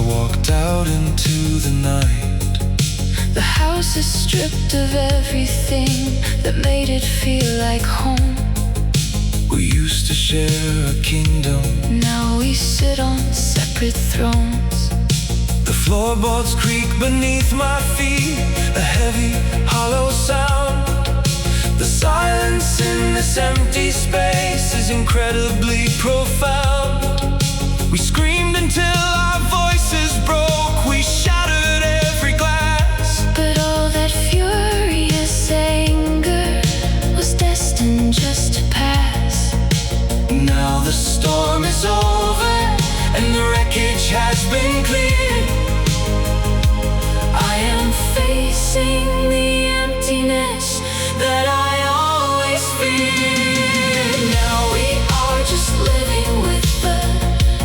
walked out into the night. The house is stripped of everything that made it feel like home. We used to share a kingdom. Now we sit on separate thrones. The floorboards creak beneath my feet, a heavy, hollow sound. The silence in this empty space is incredibly profound. We screamed until our voices broke. We shattered every glass. But all that furious anger was destined just to pass. Now the storm is over and the wreckage has been cleared. I am facing the emptiness that I always feared. Now we are just living with the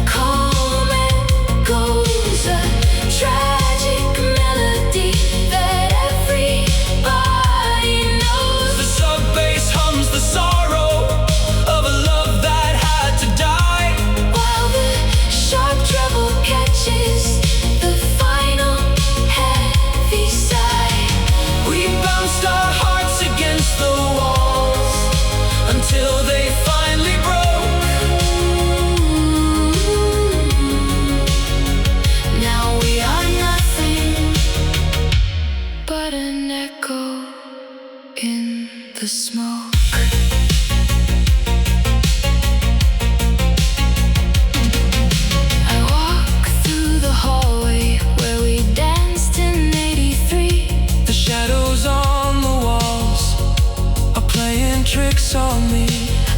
calm echoes, a tragic melody that everybody knows. The sub-bass hums the sorrow of a love that had to die, While the sharp treble catches the final heavy sigh. we bounced our hearts against the walls until they finally broke. Now we are nothing but an echo in the smoke. I walk through the hallway where we danced in '83. The shadows on the walls are playing tricks on me.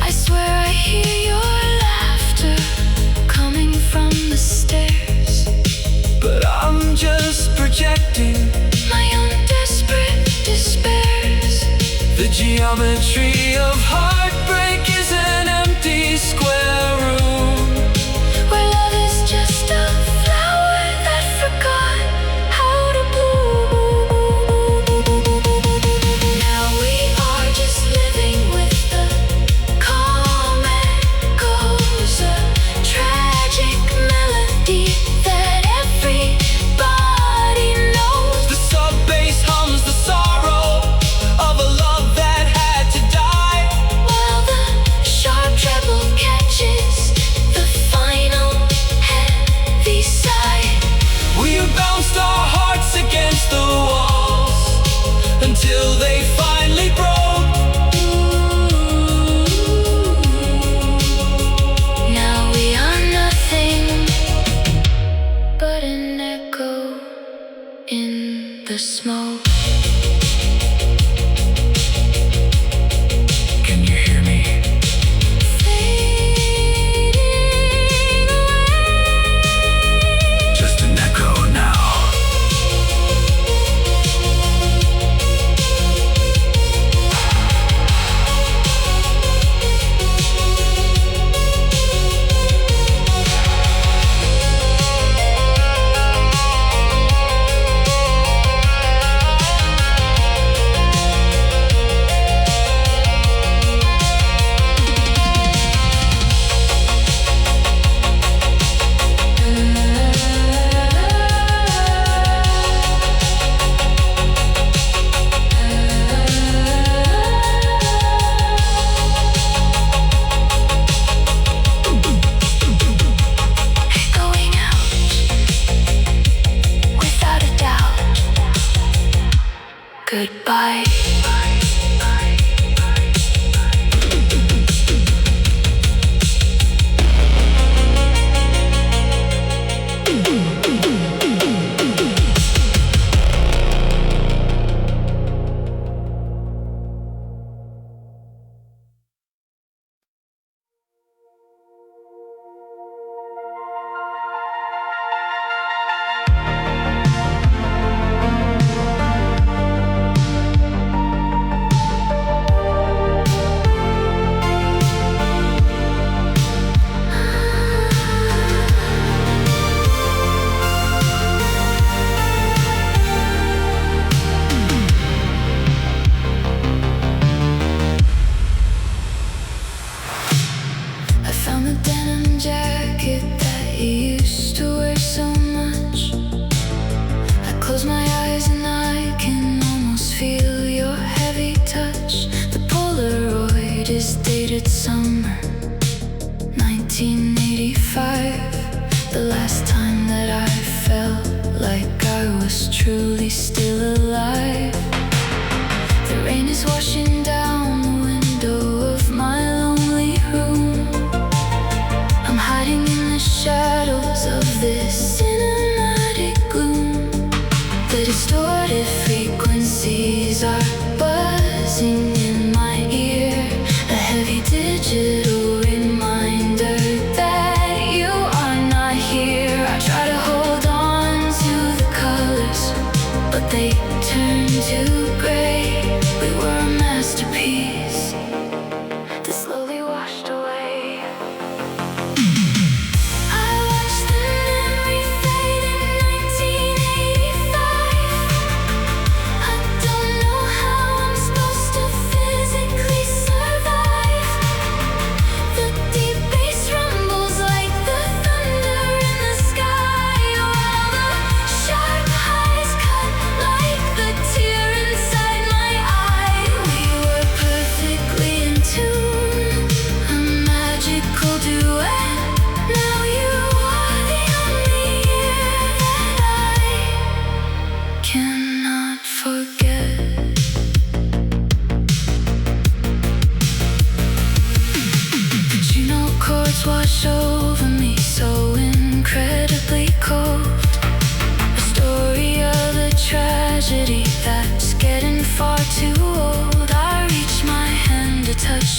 I swear I hear your laughter coming from the stairs. But I'm just projecting. My own desperate despairs. The geometry of heartbreak is an empty square room. Where love is just a flower that forgot how to bloom. Now we are just living with the calm echoes, a tragic melody that everybody knows. The sub-bass hums the sorrow of a love that had to die, While the sharp treble catches the final heavy sigh. we bounced our hearts against the walls until they finally broke. Now we are nothing but an echo in the smoke. Can you hear me? Fading away. Just an echo now. Going out without a doubt. Goodbye.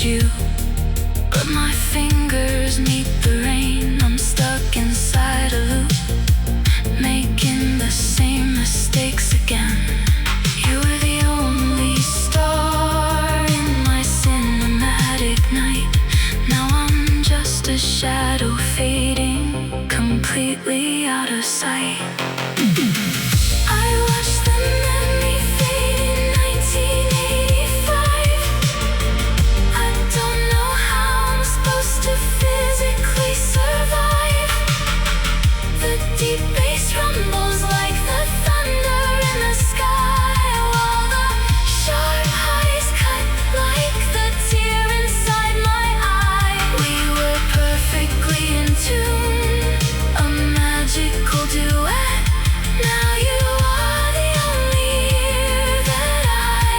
you, but my fingers meet the rain. I'm stuck inside a loop, making the same mistakes again. You were the only star in my cinematic night. Now I'm just a shadow fading completely out of sight. I watched the memory fade in 1985. I don't know how I'm supposed to physically survive. The deep bass rumbles like the thunder in the sky, while the sharp highs cut like the tear inside my eye. We were perfectly in tune, a magical duet. Now you are the only ear that I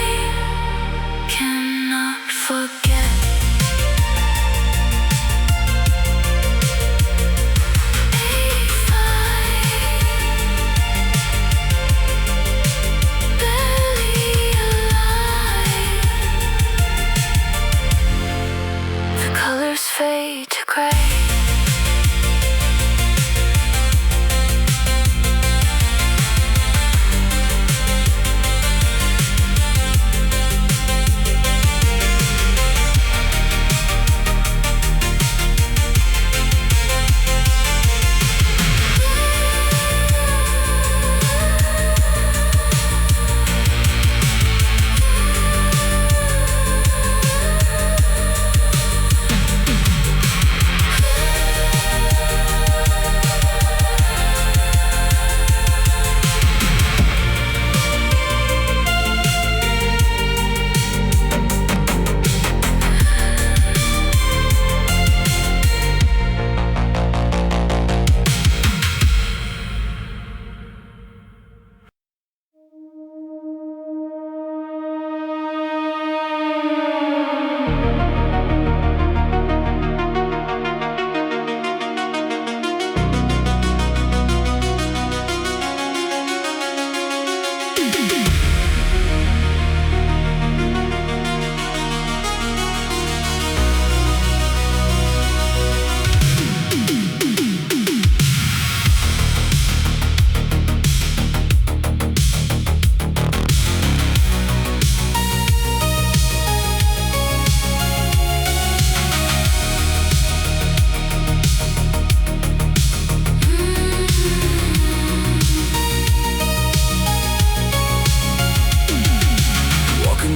cannot forget. Barely alive. The colors fade to gray.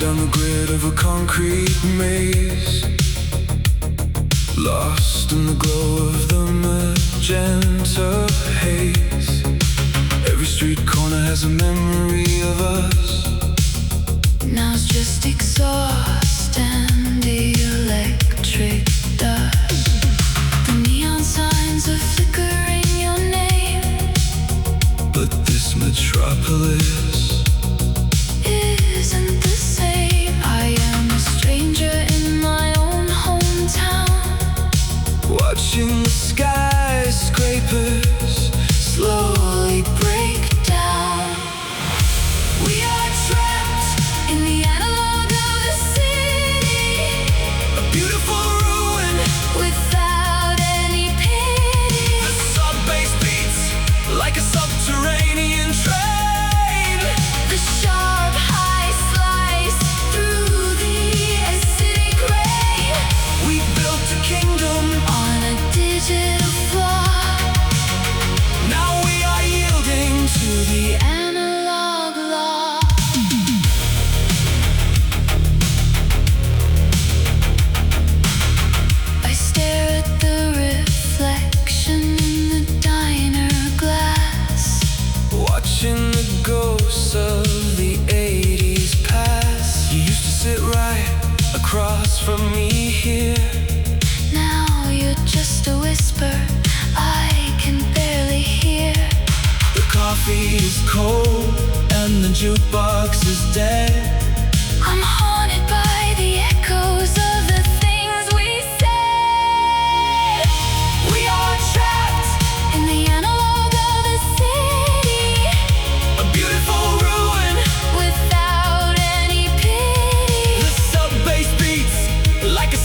Down the grid of a concrete maze, lost in the glow of the magenta haze. Every street corner has a memory of us. Now's just exhaust and electric dust. The neon signs are flickering your name, But this metropolis isn't the same. I am a stranger in my own hometown, watching the skyscrapers slowly break down. We are trapped in the analog of the city, a beautiful ruin. without any pity. The sub-bass beats like a subterranean train. The sharp high slice through the acidic rain. We built a kingdom, On a digital floor, now we are yielding to the analog law. I stare at the reflection in the diner glass, watching the ghosts of the 80s pass. You used to sit right across from me here. now you're just a whisper I can barely hear. The coffee is cold and the jukebox is dead. I'm haunted by the echoes of the things we said. We are trapped in the analog of the city, A beautiful ruin. without any pity. The sub-bass beats like a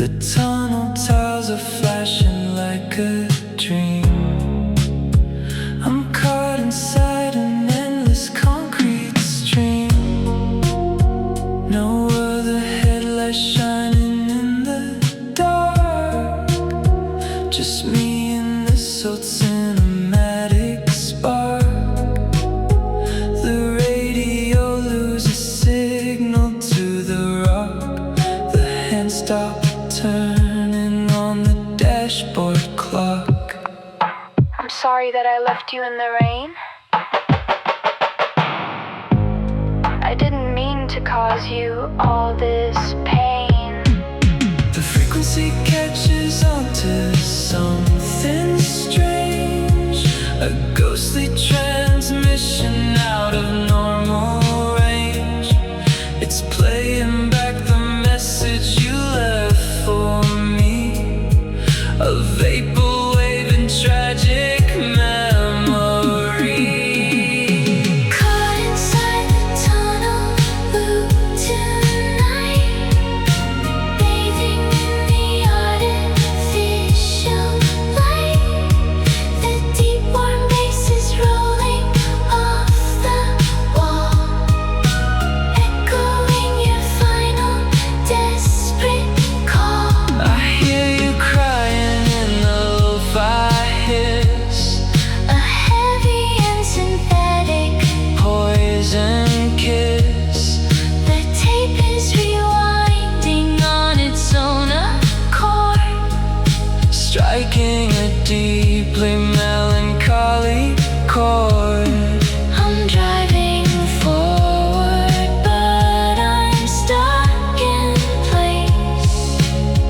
The tunnel tiles are flashing like a dream. I'm caught inside an endless concrete stream. No other headlights shining in the dark. Just me and this old cinematic spark. The radio loses signal to the rock. The hands stop turning on the dashboard clock. I'm sorry that I left you in the rain. I didn't mean to cause you all this pain. The frequency catches on to something strange. A ghostly transmission out of normal range. It's playing back the message you left for me. A vaporwave in tragic memory. Caught inside the tunnel loop tonight, bathing in the artificial light. The deep warm bass is rolling off the wall, echoing your final desperate call. I hear you crying in the lo-fi hiss. A heavy and synthetic Poison kiss. The tape is rewinding on its own accord. Striking a deeply melancholy chord. I'm driving forward, but I'm stuck in place,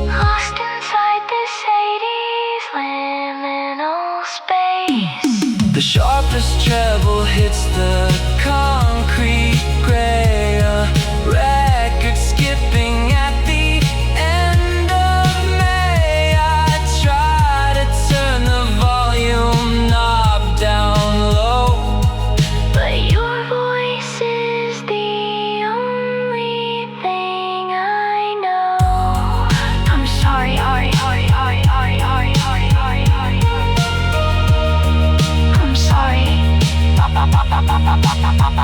lost inside this 80s liminal space. The sharpest treble hits the concrete gray. A record skipping at the end of May. I try to turn the volume knob down low. But your voice is the only thing I know. I'm sorry, I'm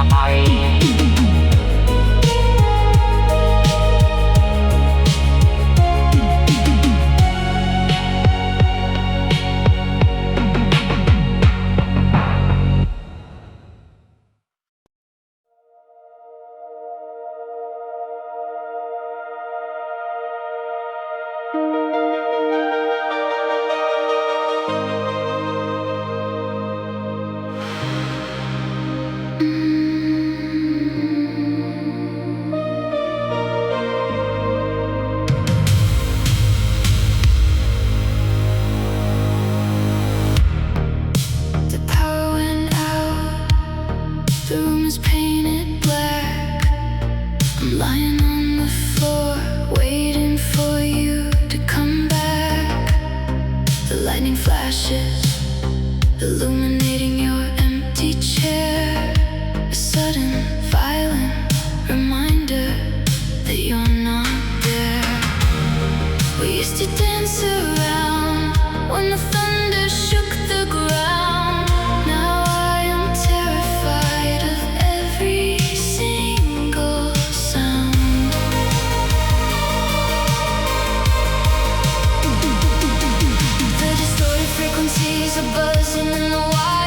sorry. The power went out, the room is painted black. I'm lying on the floor, waiting for you to come back. The lightning flashes, illuminating your empty chair. A sudden, violent reminder that you're not there. We used to dance around when the thunder shook the ground. Now I am terrified of every single sound. The distorted frequencies are buzzing in the wire.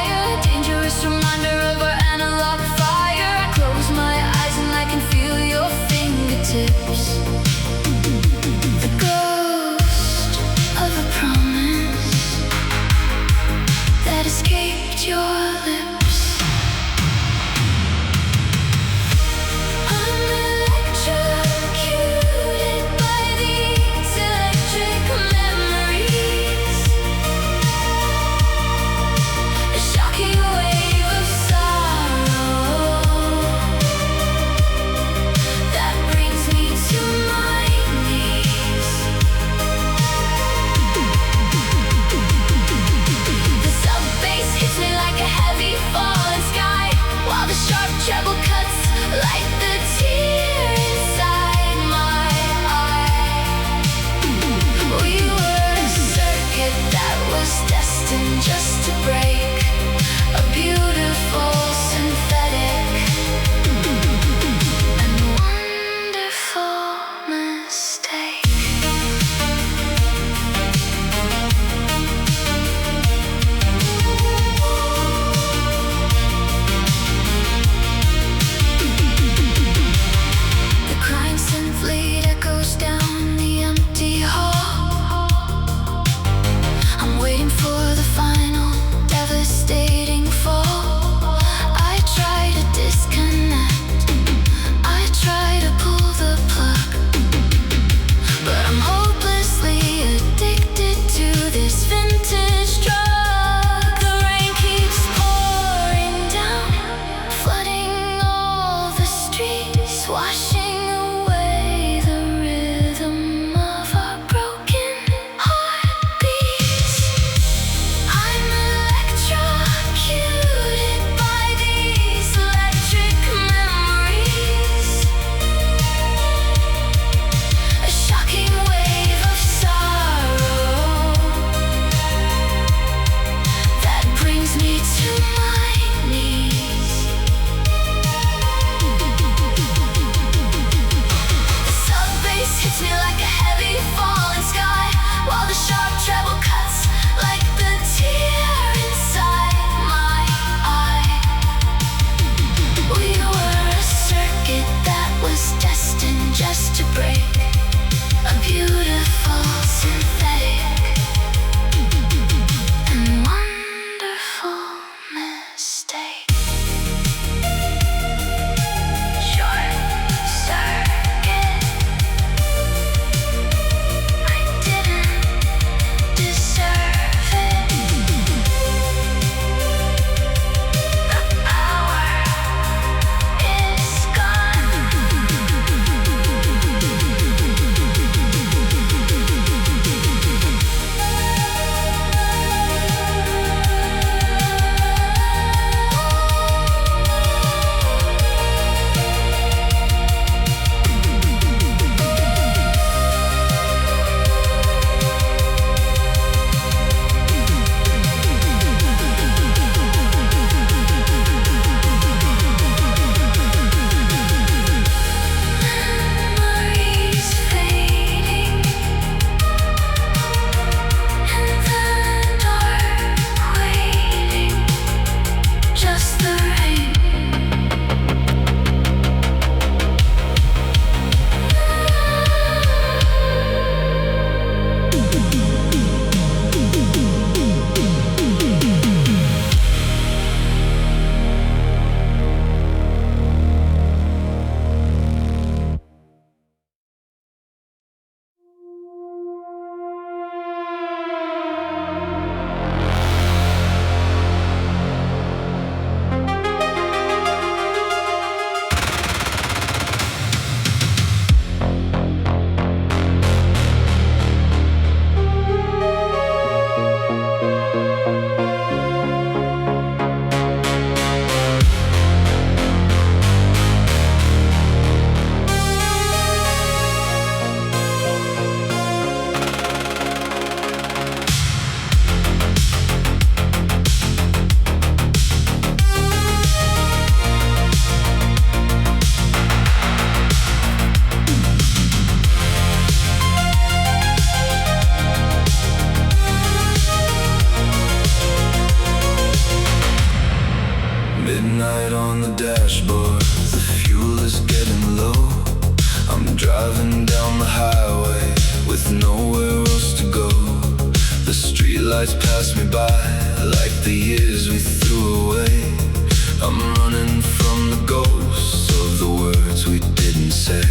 words we didn't say.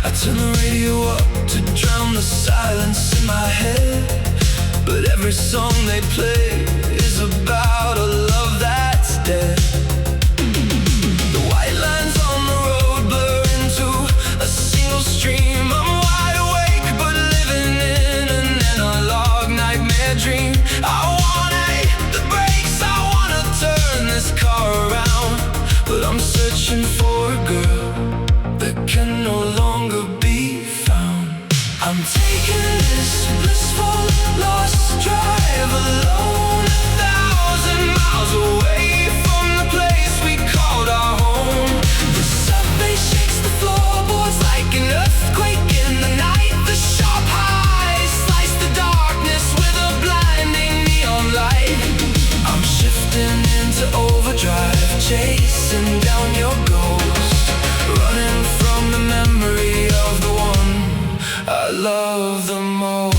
I turn the radio up to drown the silence in my head, but every song they play is about a love that's dead. The white lines on the road blur into a single stream. I'm wide awake but living in an analog nightmare dream. I wanna hit the brakes, I wanna turn this car around, but I'm searching for a girl that can no longer be found. I'm taking this blissful lost drive alone, 1,000 miles away from the place we called our home. The subway shakes the floorboards like an earthquake in the night. The sharp highs slice the darkness with a blinding neon light. I'm shifting into overdrive, chasing down your ghost, running from the memory of the one I love the most.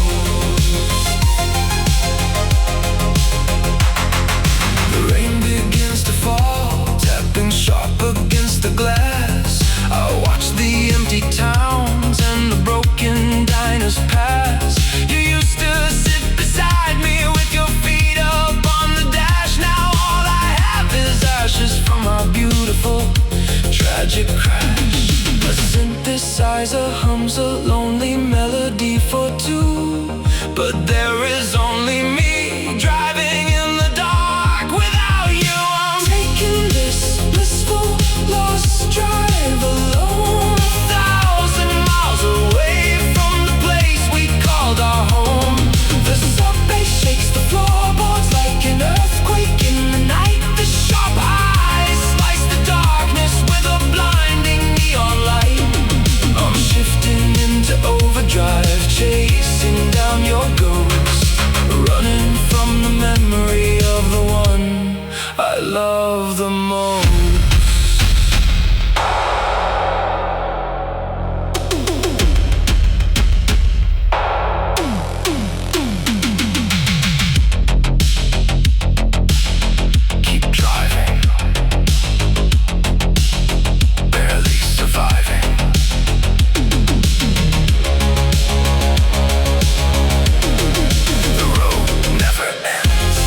The rain begins to fall, tapping sharp against the glass. I watch the empty towns and the broken diners pass. You used to sit beside me with your feet up on the dash. Now all I have is ashes from our beautiful tragic crash. A synthesizer hums a lonely melody for two, but there is only me driving in the dark without you. I'm taking this blissful lost drive alone, 1,000 miles away from the place we called our home. The subway shakes the floorboards like an earthquake in the night. The sharp highs slice the darkness with a blinding neon light. I'm shifting into overdrive, chasing down your ghost, running from the memory of the one I love the most. Keep driving, barely surviving. The road never ends.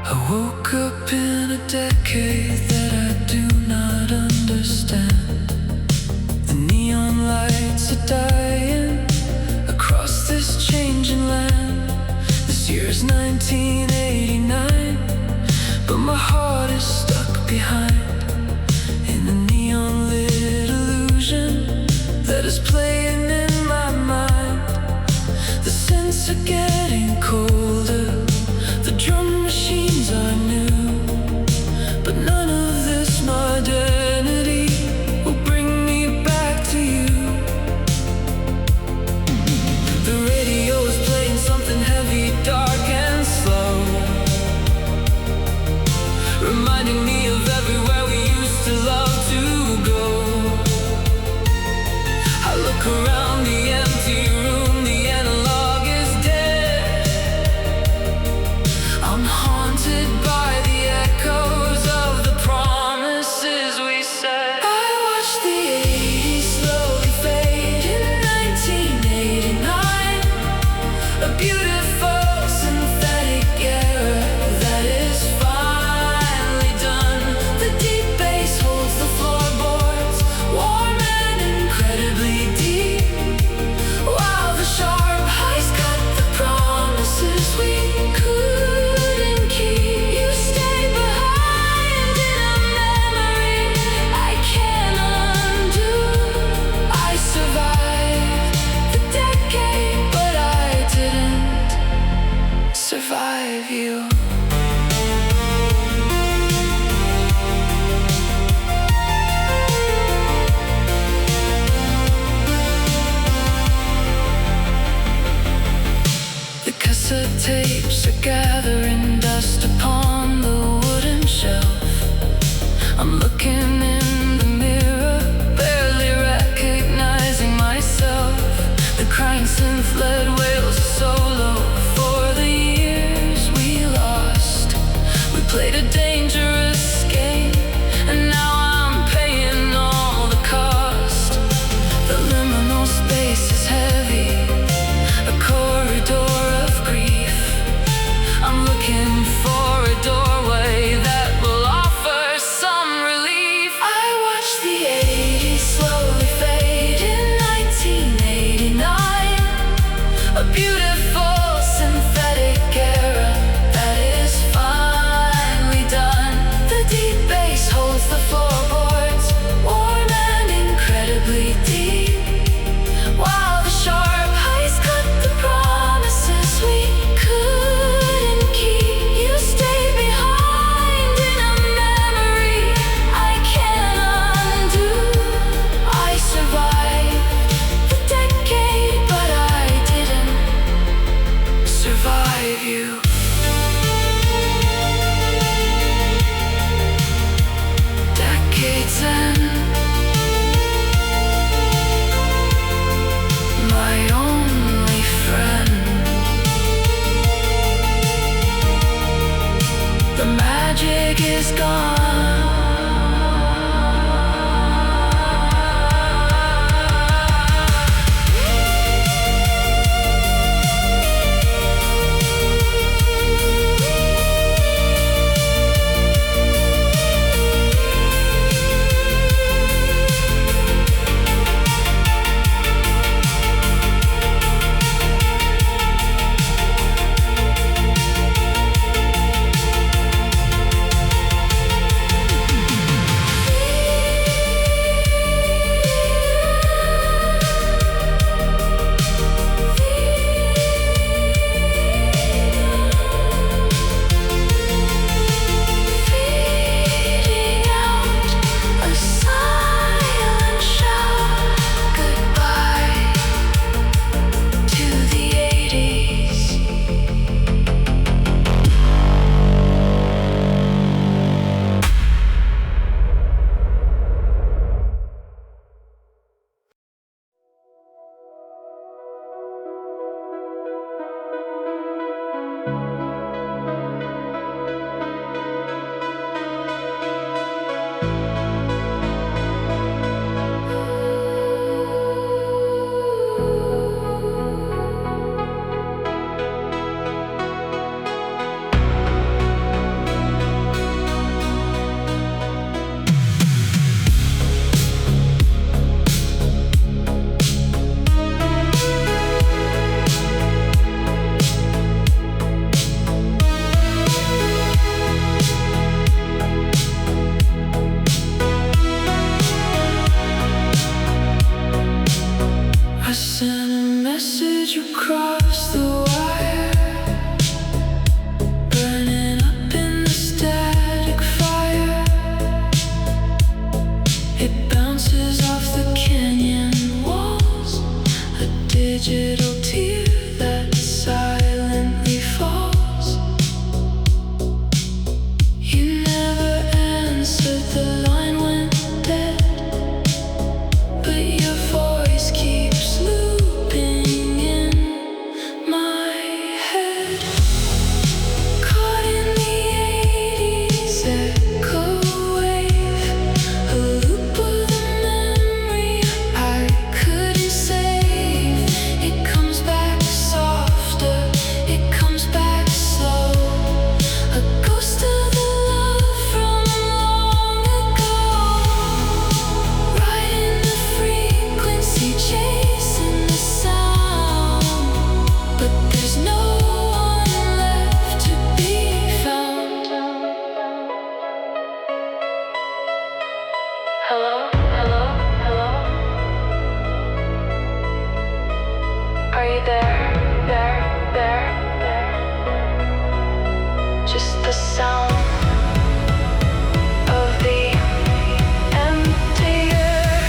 I woke up in a decade that I do not understand. The neon lights are dying across this changing land. This year's 1989, but my heart is stuck behind in the neon lit illusion that is playing in my mind. The scents are getting colder, the drum machines are new, but none of this modernity will bring me back to you. The radio is playing something heavy, dark and survive you. The cassette tapes are gathering dust upon the wooden shelf. I'm looking in the mirror, barely recognizing myself. The crying synth led wails solo for the years we lost. We played a dangerous game, and now I'm paying all the cost. The liminal space is heavy, a corridor of grief. I'm looking for a doorway that will offer some relief. I watched the 80s slowly fade in 1989. A beautiful synthetic era that is finally done. The deep bass holds the floorboards, warm and incredibly deep, while the sharp highs cut the promises we couldn't keep. You stayed behind in a memory I can't undo. I survived the decade, but I didn't survive you. Decades in, my only friend. The magic is gone. just the sound of the empty air.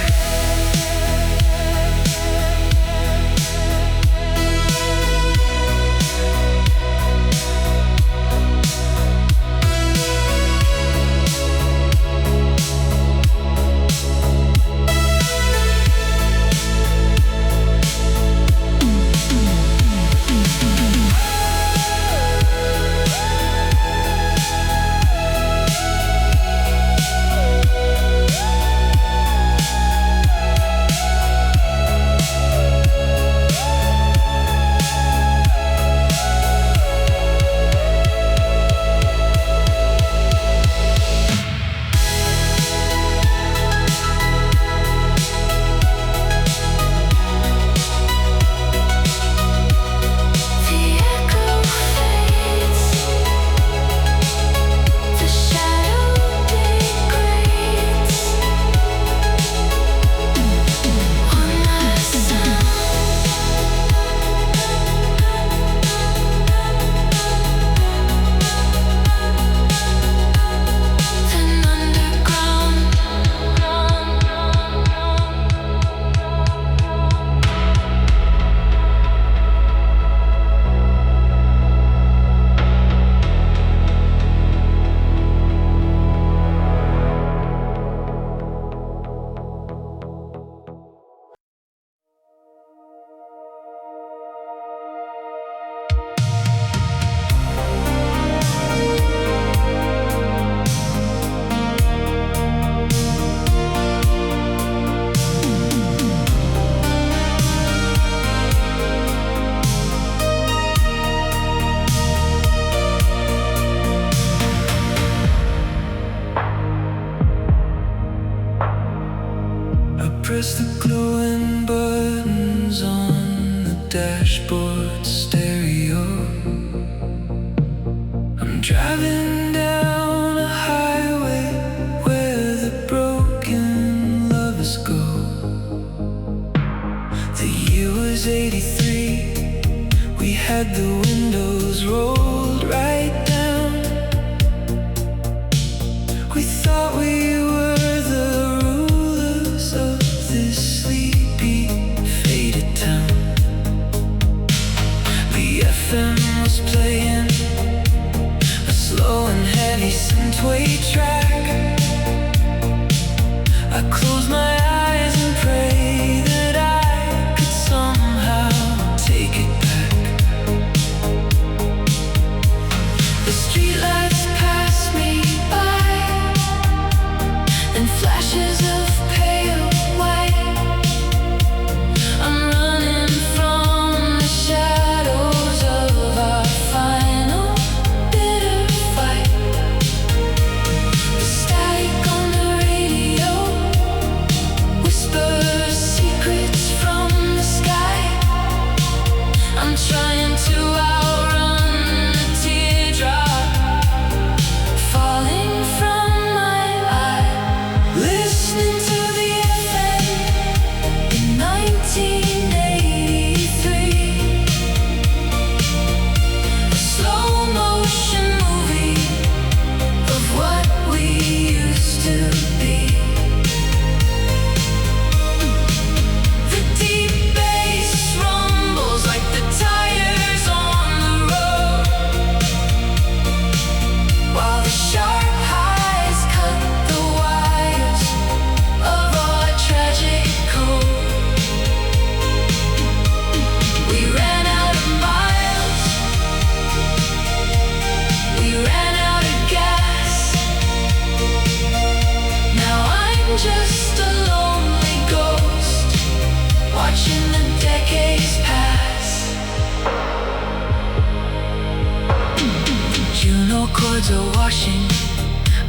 Press the glowing buttons on the dashboard stereo. I'm driving down a highway where the broken lovers go. The year was '83. We had the windows rolled right down. We thought we were the rulers of this sleepy, faded town. The FM was playing a slow and heavy Synthwave track. I closed my eyes and prayed that I could somehow take it back. The streetlights passed me by, and flashes of pale white. I'm running from the shadows of our final bitter fight. The static on the radio whispers secrets from the sky. I'm trying to outrun the teardrop falling from my eye. Listening to the FM in 1983. A slow motion movie of what we used to be. The deep bass rumbles like the tires on the road, while the sharp highs cut the wires of our tragic code. We ran out of miles, we ran out of gas. Now I'm just a lonely ghost, watching the decades pass. Juno chords are washing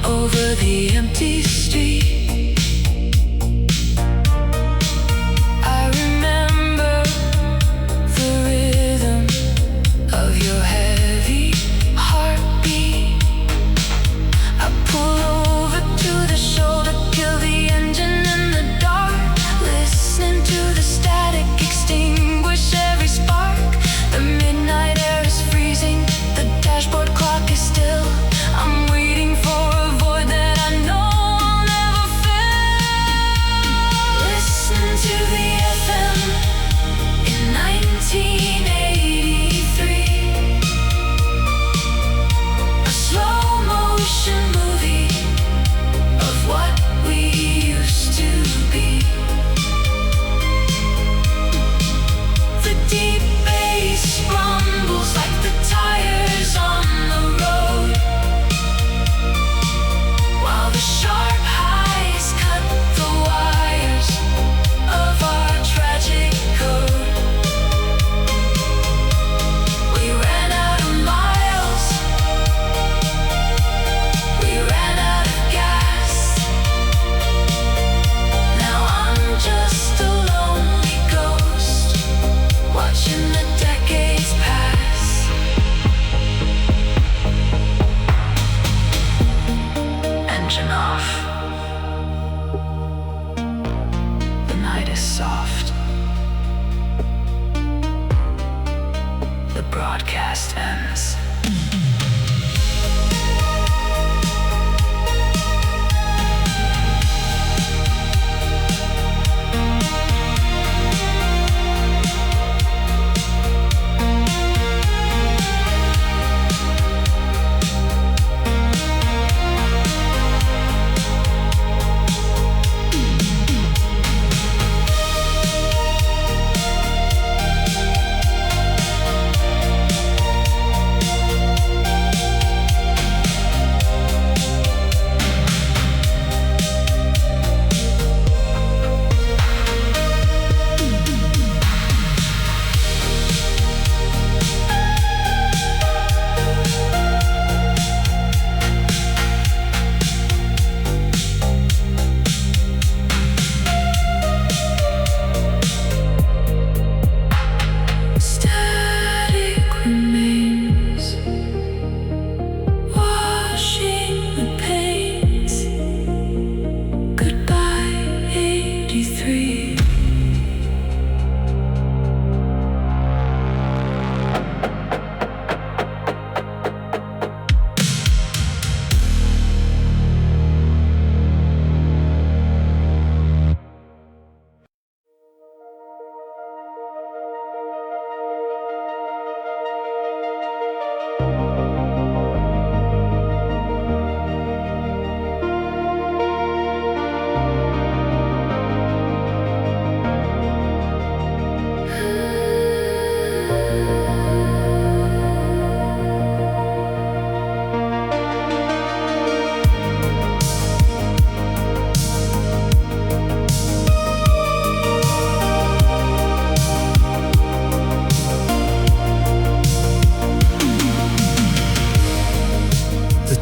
over the empty street. I remember the rhythm of your heavy heartbeat. I pull over to the shoulder, kill the engine in the dark, listening to the static extinguish every spark. The midnight air is freezing, the dashboard clock is still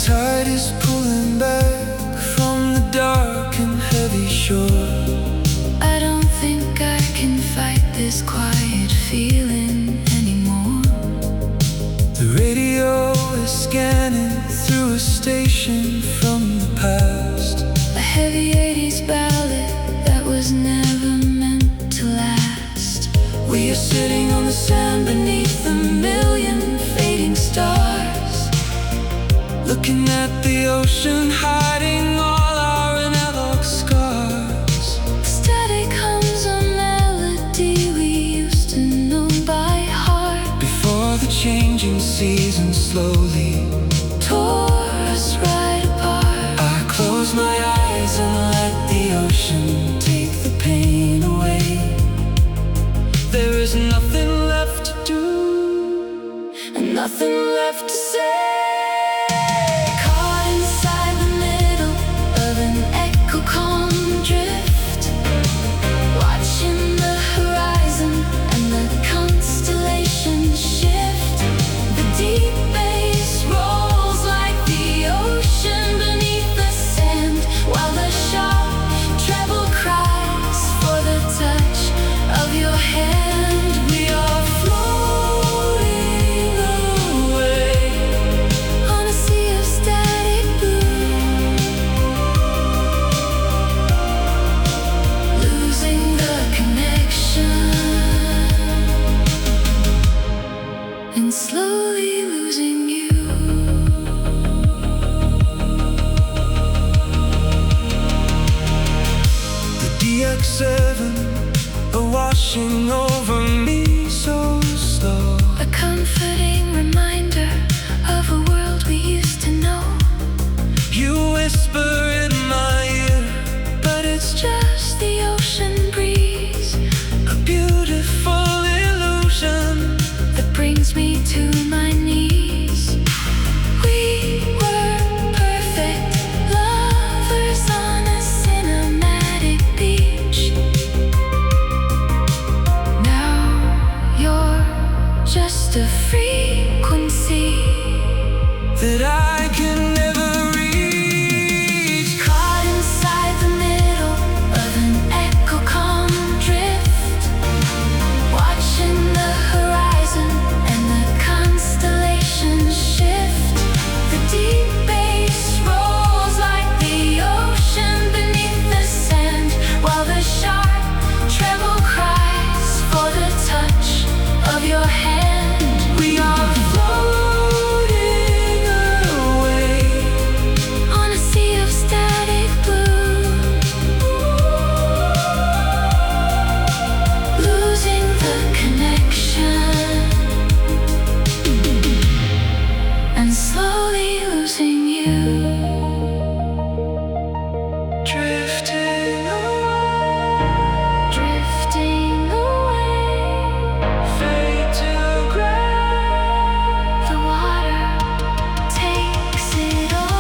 tide is pulling back from the dark and heavy shore. I don't think I can fight this quiet feeling anymore. The radio is scanning through a station from the past, A heavy 80s ballad that was never meant to last. We are sitting on the sand beneath a million fading stars, looking at the ocean, hiding all our analog scars. Static hums a melody we used to know by heart, Before the changing season slowly tore us right apart. I close my eyes and let the ocean take the pain away. There is nothing left to do And nothing left to say. Caught inside the middle of an echo calm drift, watching the horizon and the constellations shift. The deep bass rolls like the ocean beneath the sand, while the sharp treble cries for the touch of your hand. We are floating away on a sea of static blue, losing the connection and slowly losing you. The DX7 are washing over me so slow. A comforting reminder of a world we used to know. You whisper in my ear, but it's Just the ocean breeze a beautiful illusion that brings me to my knees. We were perfect lovers on a cinematic beach. Now you're just a frequency that I can never reach. caught inside the middle of an echo calm drift, watching the horizon and the constellations shift. The deep bass rolls like the ocean beneath the sand, while the sharp treble cries for the touch of your hand. We are floating away on a sea of static blue, losing the connection and slowly losing you. Drifting away, Drifting away, fade to gray. the water takes it all.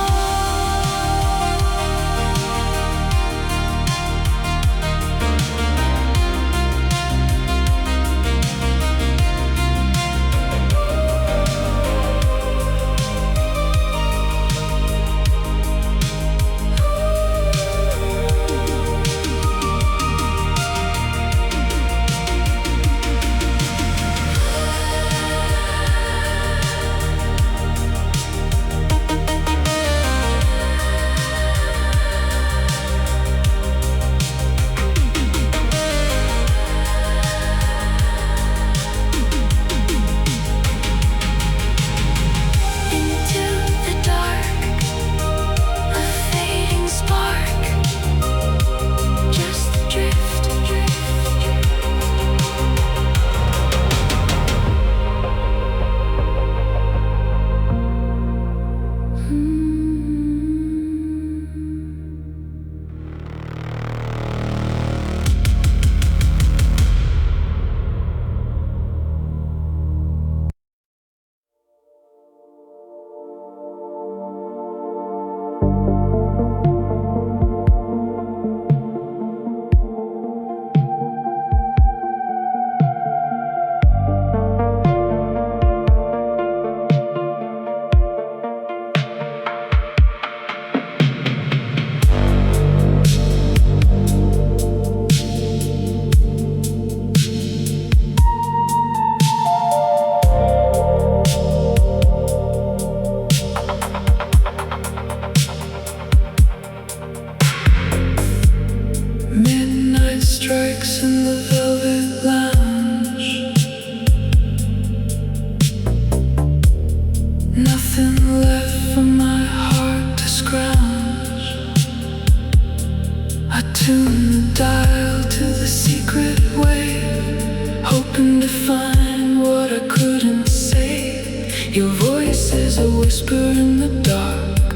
Your voice is a whisper in the dark,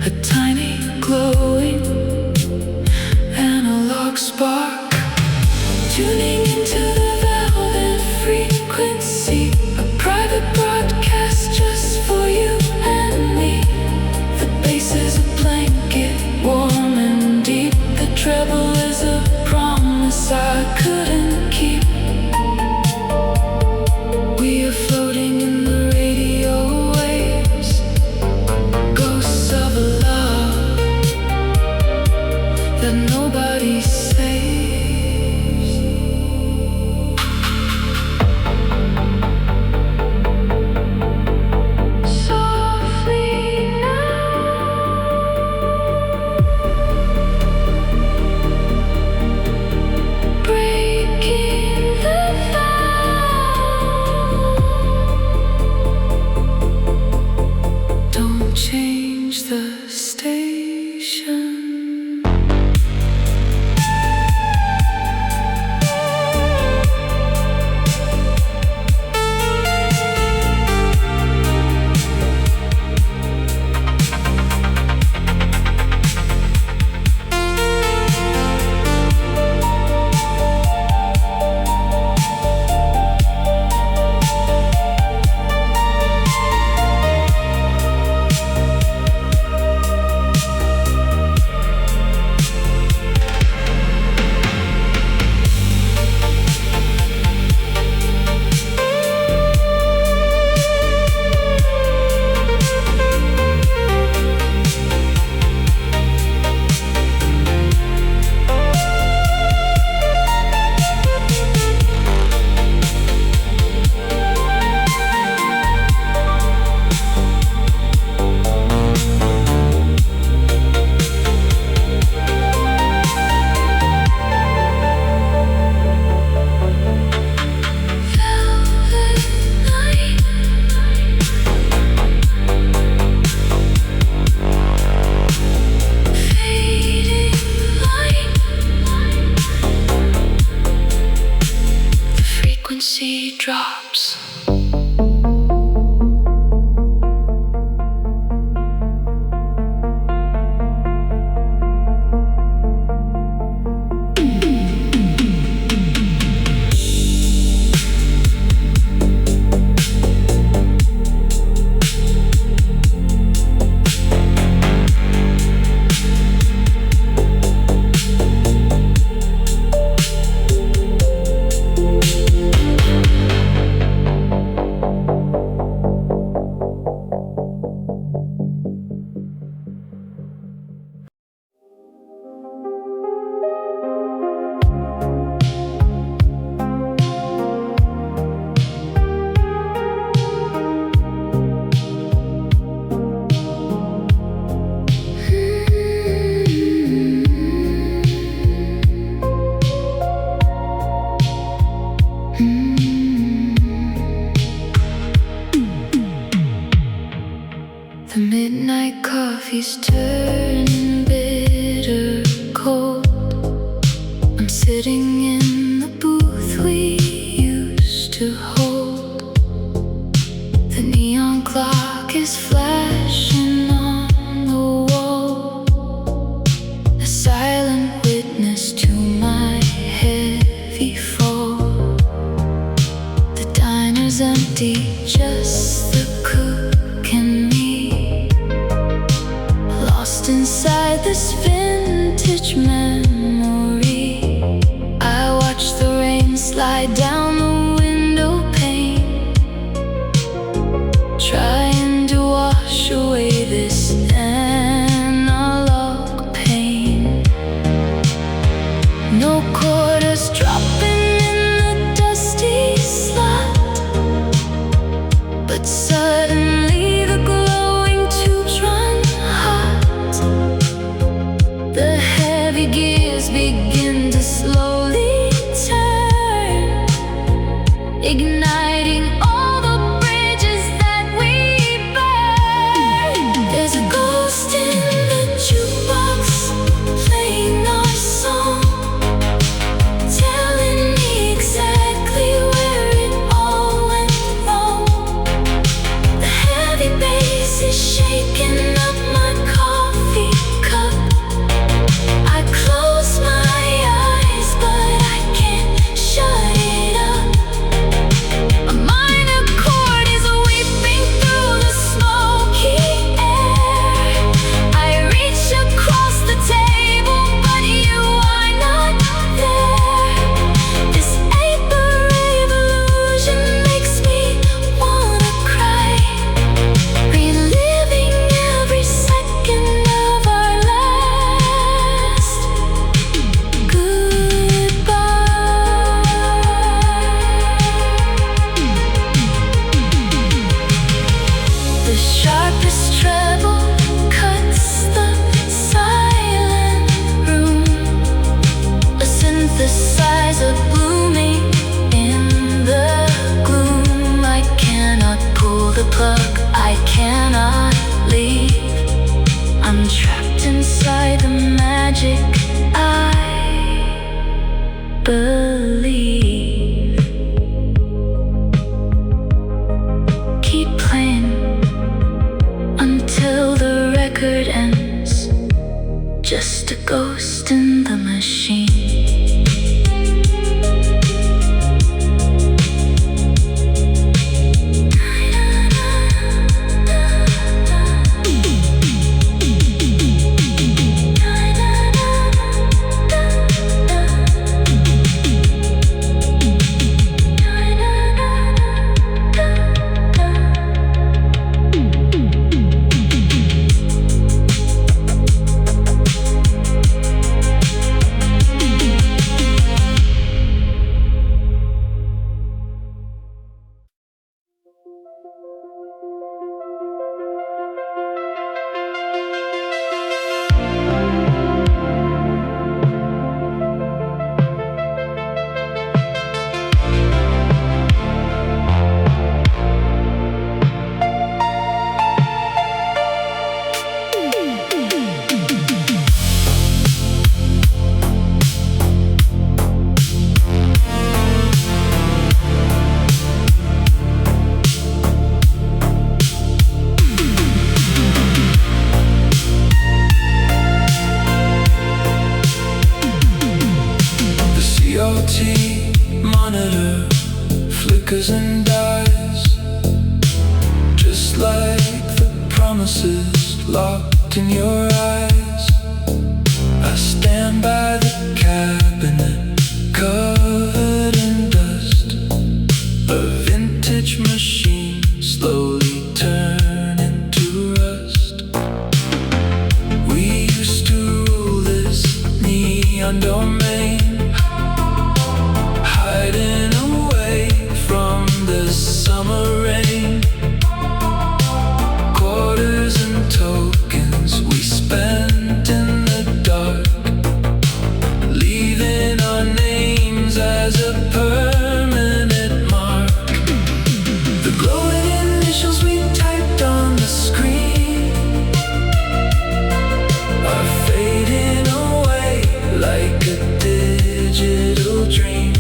a tiny glowing analog spark, tuning into the velvet frequency, a private broadcast just for you and me. The bass is a blanket, warm and deep. The treble is a promise I couldn't keep. We are floating in the radio waves, ghosts of a love that nobody saves. Softly now, breaking the vow. Don't change the station. Drops. The midnight coffee's turning bitter cold. I'm sitting in the booth we used to hold. The neon clock is flashing on the wall, a silent witness to my heavy fall. The diner's empty, just the cook and me, lost inside this vintage memory. I watch the rain slide down the window pane, trying to wash away this analog pain. No quarters dropping in the dusty slot, but suddenly the glowing tubes run hot. sharpest treble cuts the silent room. A synthesizer blooming in the gloom. I cannot pull the plug, I cannot leave. I'm trapped inside the magic I believe. Keep playing until the record ends. Just a ghost in the machine. Monitor flickers and dies, just like the promises locked in your eyes. I stand by the cabinet covered in dust, a vintage machine slowly turning to rust. We used to rule this neon domain, hiding away from the summer rain. Quarters and tokens we spent in the dark, leaving our names as a permanent mark. The glowing initials we typed on the screen are fading away like a digital dream.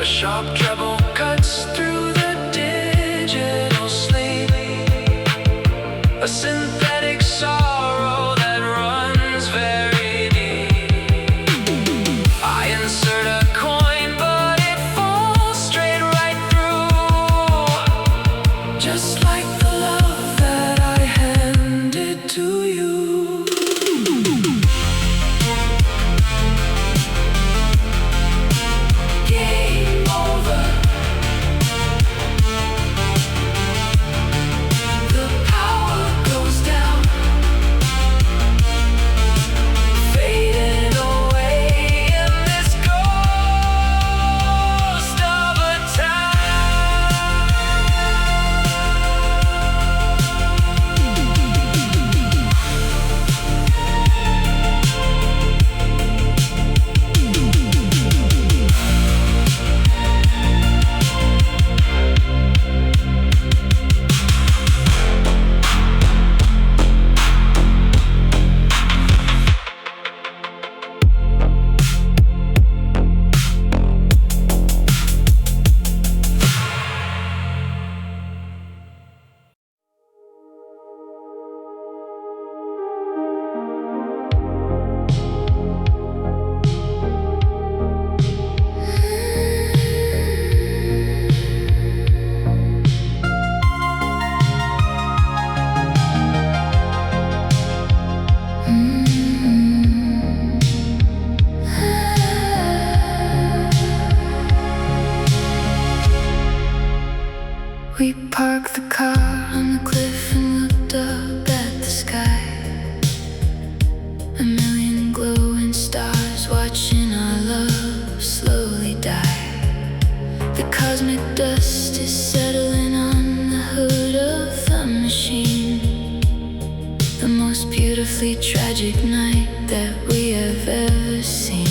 Sharp treble cuts through the digital sleep, a synthetic sorrow that runs very deep. I insert a coin, but it falls straight right through, just like the love that I handed to you. The power goes We parked the car on the cliff and looked up at the sky. A million glowing stars watching our love slowly die. The cosmic dust is settling on the hood of the machine. The most beautifully tragic night that we have ever seen.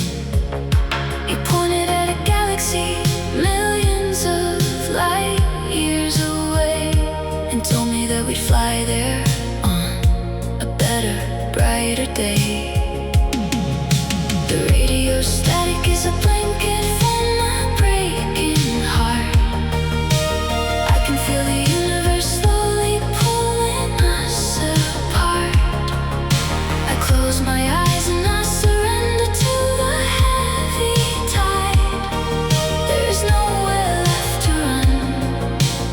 He pointed at a galaxy millions of light years away and told me that we'd fly there on a better, brighter day. The radio static is a blanket for my breaking heart. I can feel the universe slowly pulling us apart. I close my eyes and I surrender to the heavy tide. There is nowhere left to run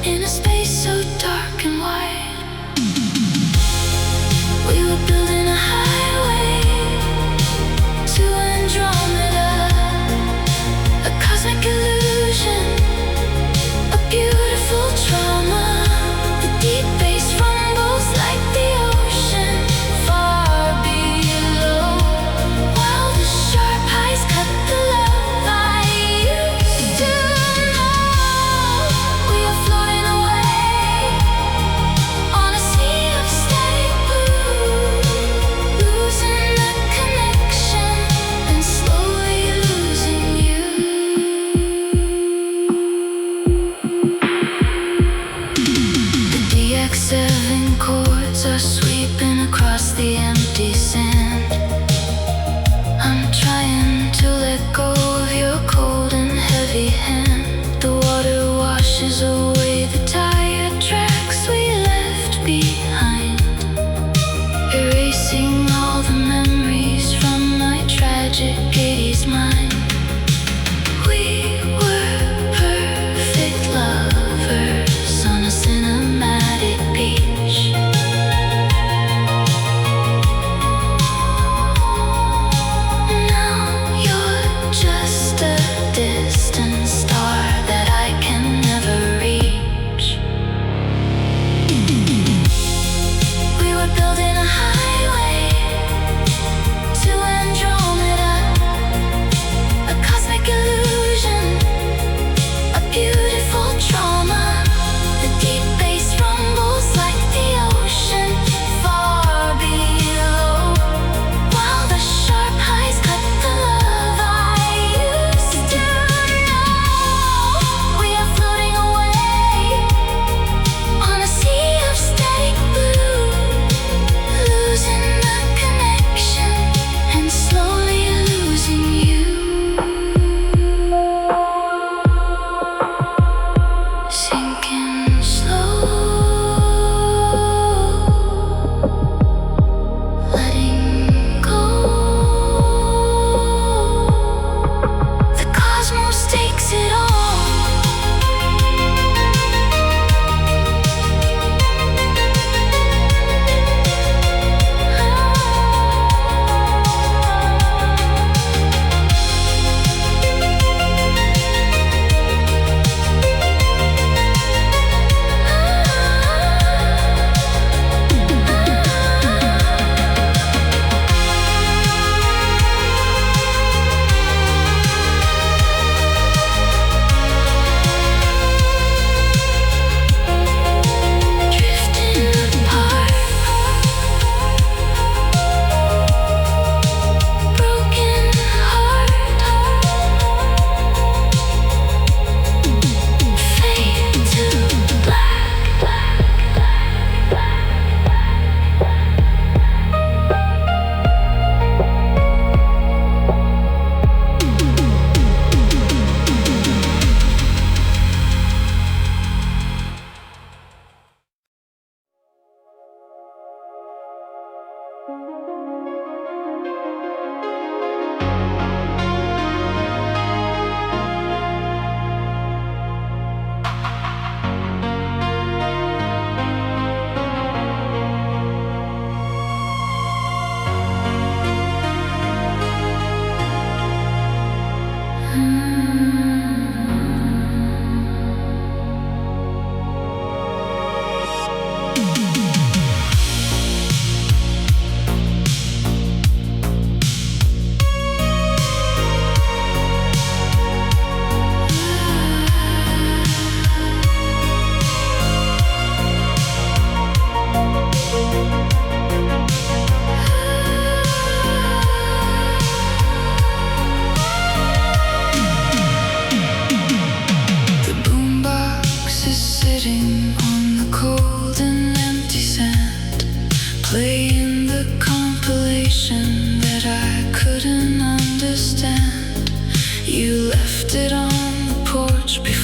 in a space so dark and wide. We were building a highway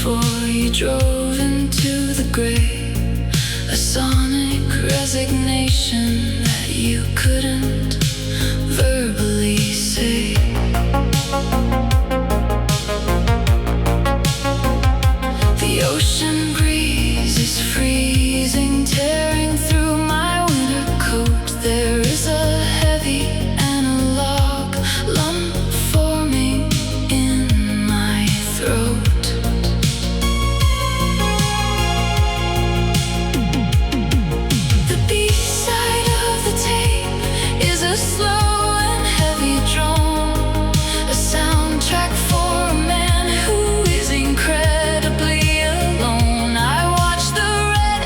before you drove into the gray, a sonic resignation that you couldn't verbally say. The ocean breeze is freezing, tearing through my winter coat. There is a heavy analog lump forming in my throat. The B-side of the tape is a slow and heavy drone, a soundtrack for a man who is incredibly alone. I watch the red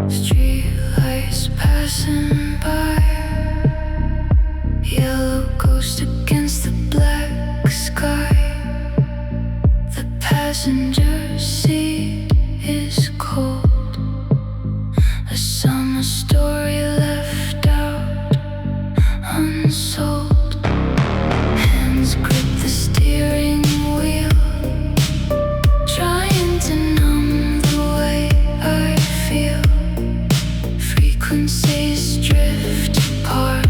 Streetlights passing by, yellow ghost against the black sky. The passenger seat is cold, a summer story left out unsold. Hands grip the steering wheel, trying to numb the way I feel. Frequencies drift apart,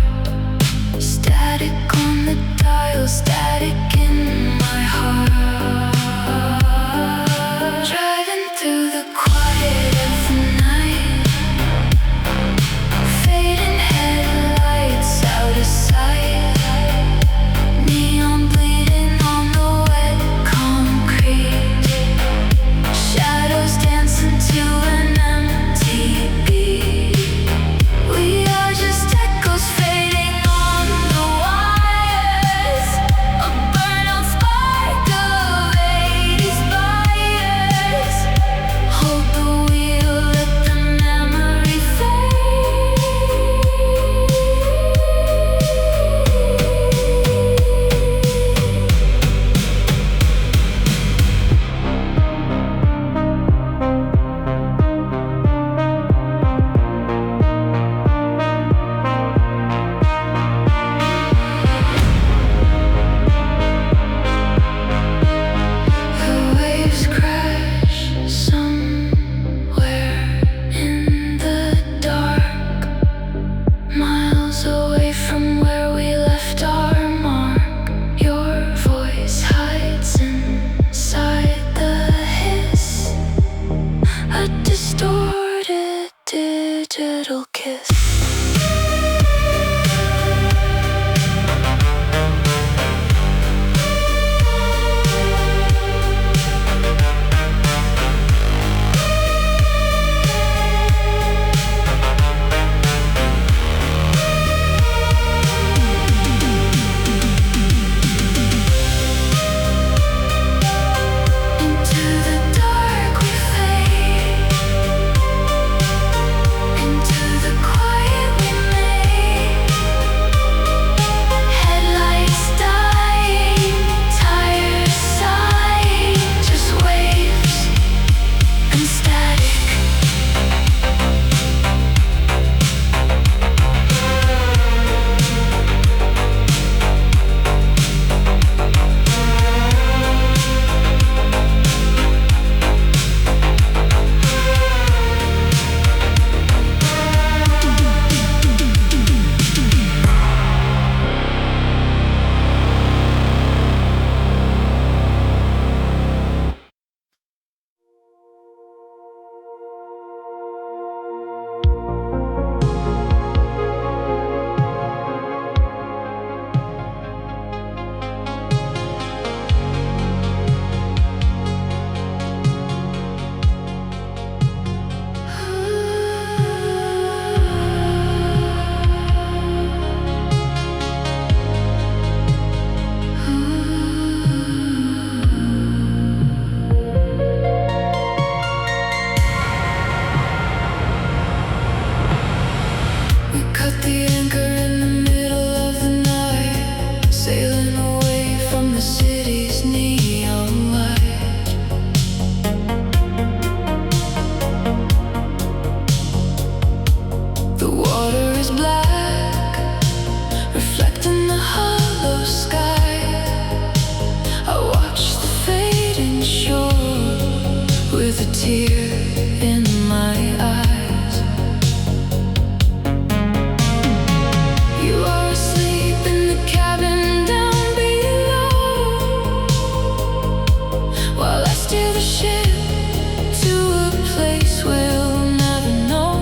static on the dial, static in my heart. Driving through the quiet of the night, fading headlights out of sight. Neon bleeding on the wet concrete, shadows dancing to an empty beat. We are just echoes fading on the wires, a burnout spark of 80s fires. Hold the wheel, let the memory fade. The waves crash somewhere in the dark, miles away from where we left our mark. Your voice hides inside the hiss, a distorted digital kiss. Into the dark we fade, into the quiet we made. Headlights dying, tires sighing, just waves and static. We cut the anchor in the middle of the night, sailing away from the city's neon light. The water is black, reflecting the hollow sky. I watch the fading shore with a tear in my eyes. You are asleep in the cabin down below, while I steer the ship to a place we'll never know.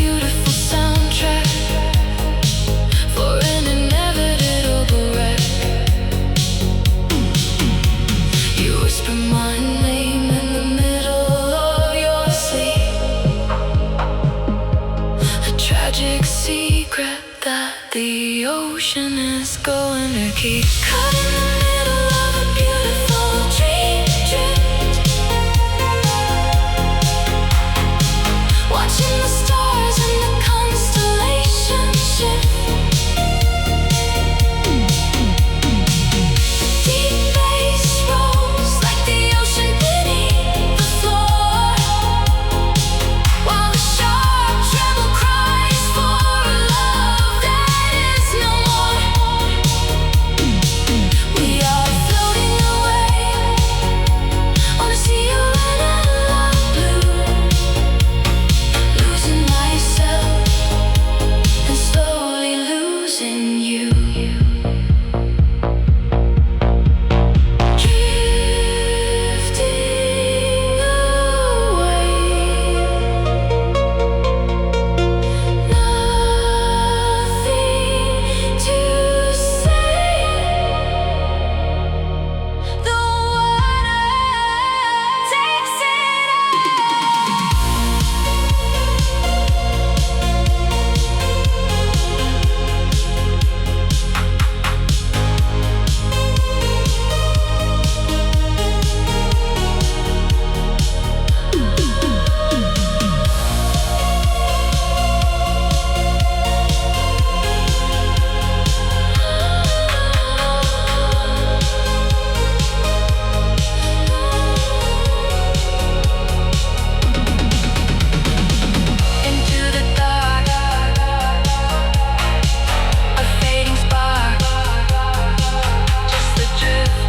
beautiful soundtrack for an inevitable wreck. You whisper my name in the middle of your sleep, a tragic secret that the ocean is going to keep. Caught in the middle of a beautiful dream, watching the stars and the constellations shift. Deep bass rolls like the ocean beneath the floor, while the sharp treble cries for a love that is no more. We are floating away on a sea of red and love blue, losing myself and slowly losing you. Drifting away, nothing to say. The water takes it into the dark, a fading spark, just the drift.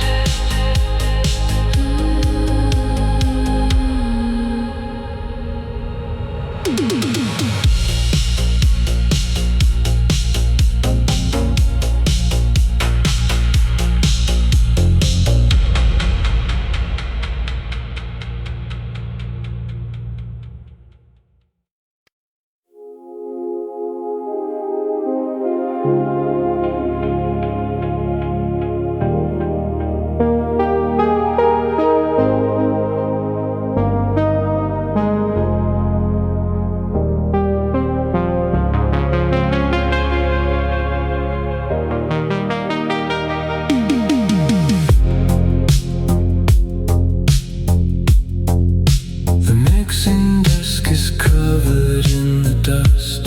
The mixing desk is covered in the dust.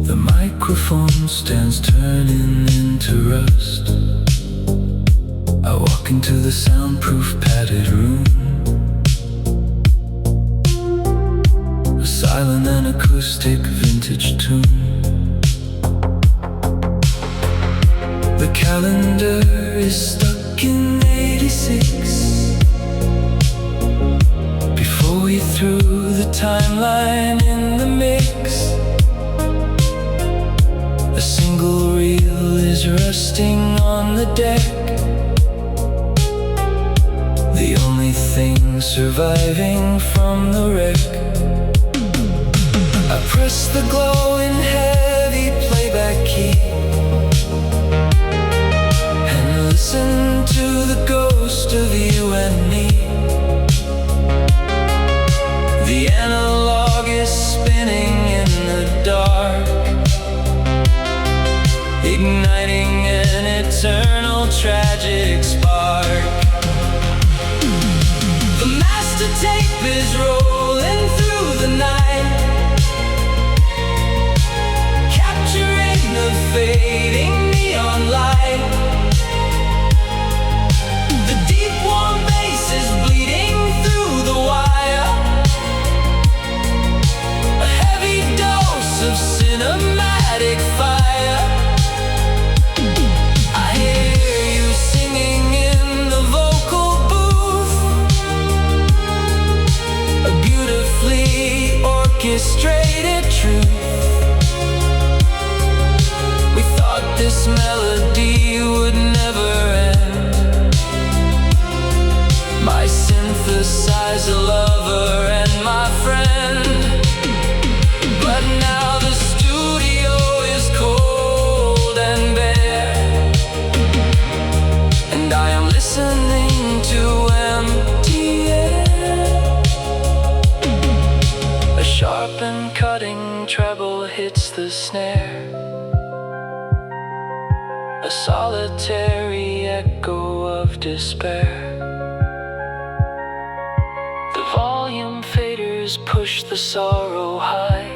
The microphone stands turning into rust. I walk into the soundproof padded room, a silent and acoustic vintage tune. The calendar is stuck in '86. Before you threw the timeline in the mix, a single reel is resting on the deck, the only thing surviving from the wreck. I press the glowing heavy playback key and listen to the ghost of you and me. The analog is spinning in the dark, igniting an eternal tragic spark. The master tape is rolling through the night, capturing the fading neon light. The deep warm bass is bleeding through the wire, a heavy dose of cinematic fire. I hear you singing in the vocal booth, a beautifully orchestrated truth. We thought this melody would never end. My synthesizer lover and my friend. treble hits the snare, a solitary echo of despair. The volume faders push the sorrow high,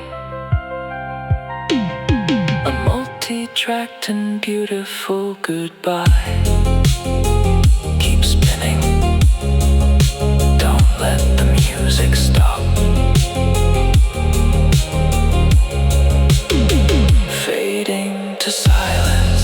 a multi-tracked and beautiful goodbye. Keep spinning, don't let the music stop. Fading to silence.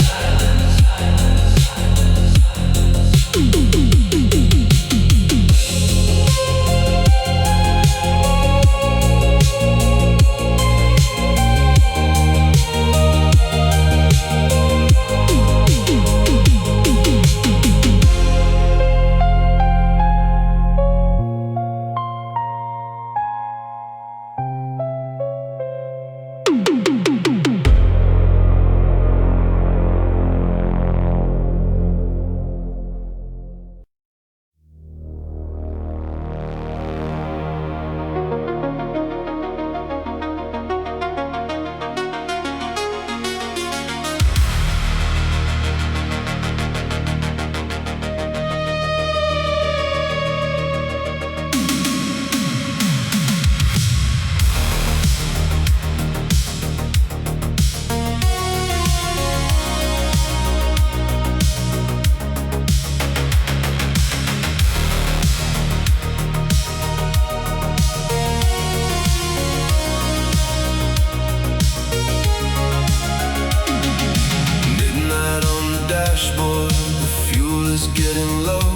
Getting low,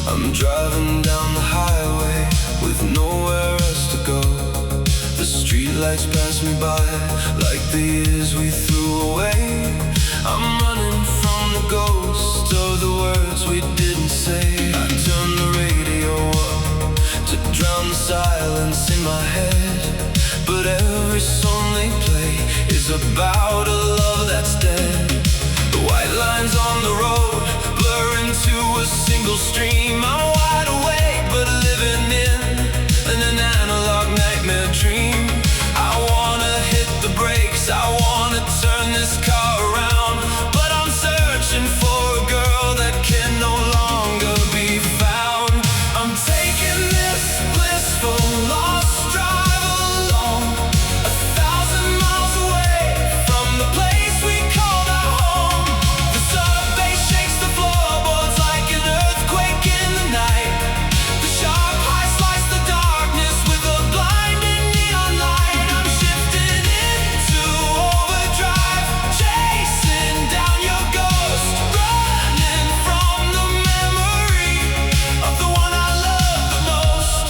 I'm driving down the highway with nowhere else to go. The streetlights pass me by like the years we threw away. I'm running from the ghost of the words we didn't say. I turn the radio up to drown the silence in my head, but every song they play is about a love that's dead. The white lines on the road blur into a single stream. I'm wide awake but living in an analog nightmare dream. I wanna hit the brakes, I wanna turn this car around, but I'm searching for a girl that can no longer be found. I'm taking this blissful lost drive alone, 1,000 miles away from the place we called our home. The subway shakes the floorboards like an earthquake in the night. The sharp high slice the darkness with a blinding neon light. I'm shifting into overdrive, chasing down your ghost, running from the memory of the one I love the most.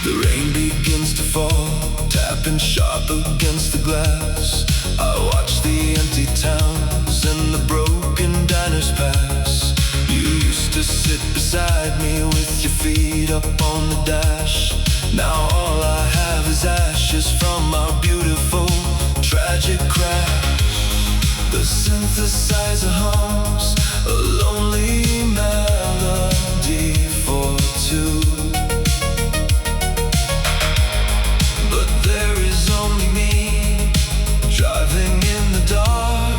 The rain begins to fall, tapping sharp against the glass. I watch the empty towns and the broken diners pass. You used to sit beside me with your feet up on the dash. Now all I have is ashes from our beautiful tragic crash. The synthesizer hums a lonely melody for two, but there is only me driving in the dark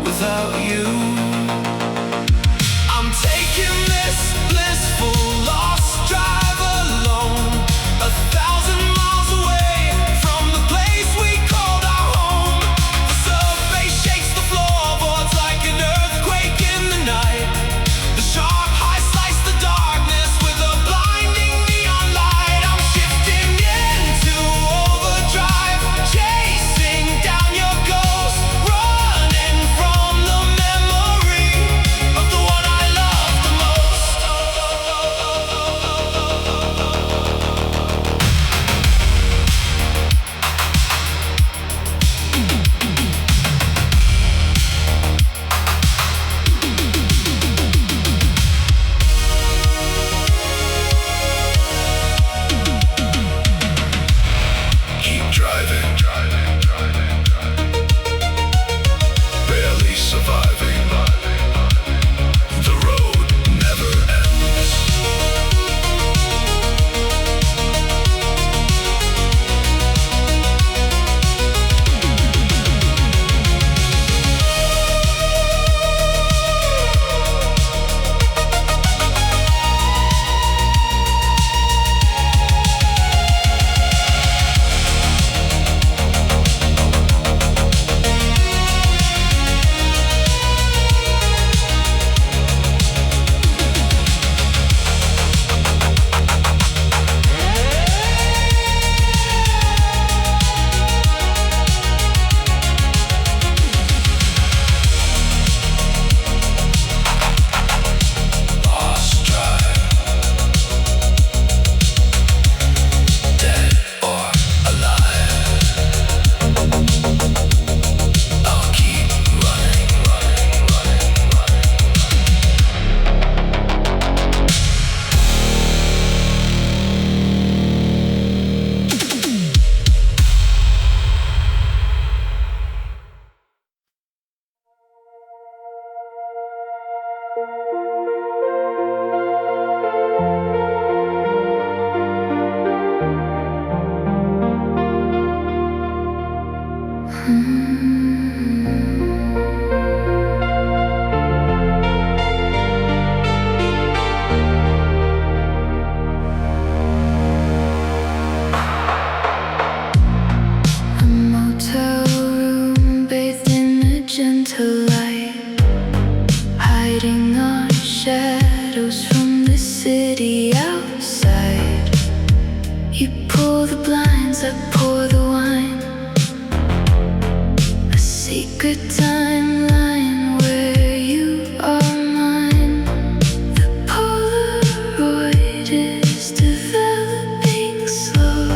without you. I'm taking this blissful lost drive alone, 1,000 miles away from the place we called our home. The subway shakes the floorboards like an earthquake in the night. as I pour the wine. A secret timeline where you are mine. The Polaroid is developing slow.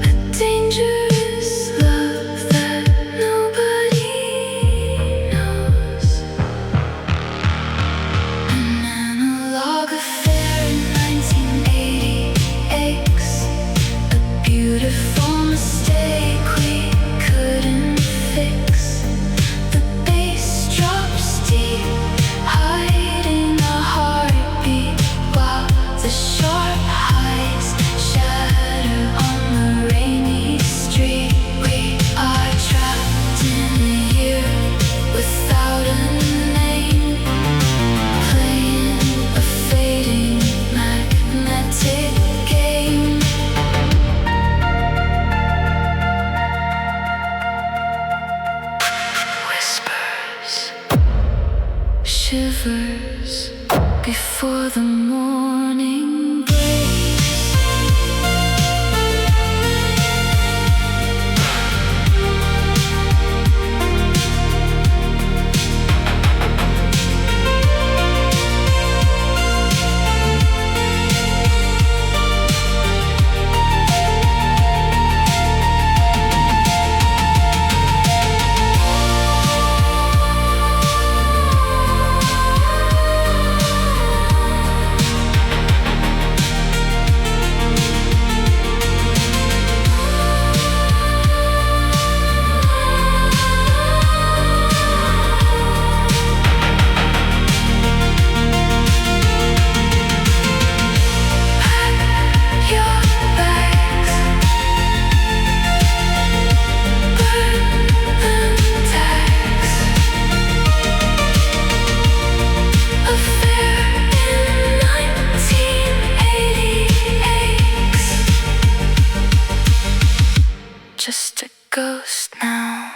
A dangerous love that nobody knows. An analog affair in 1988. A beautiful mistake we couldn't fix. The bass drops deep, hiding a heartbeat, while the sharp highs shatter on the rainy street. We are trapped in a year without a name, playing a fading magnetic game. Whispers, shivers before the morning breaks. Your bags, burn them tags. Affair in 1988. Just a ghost now.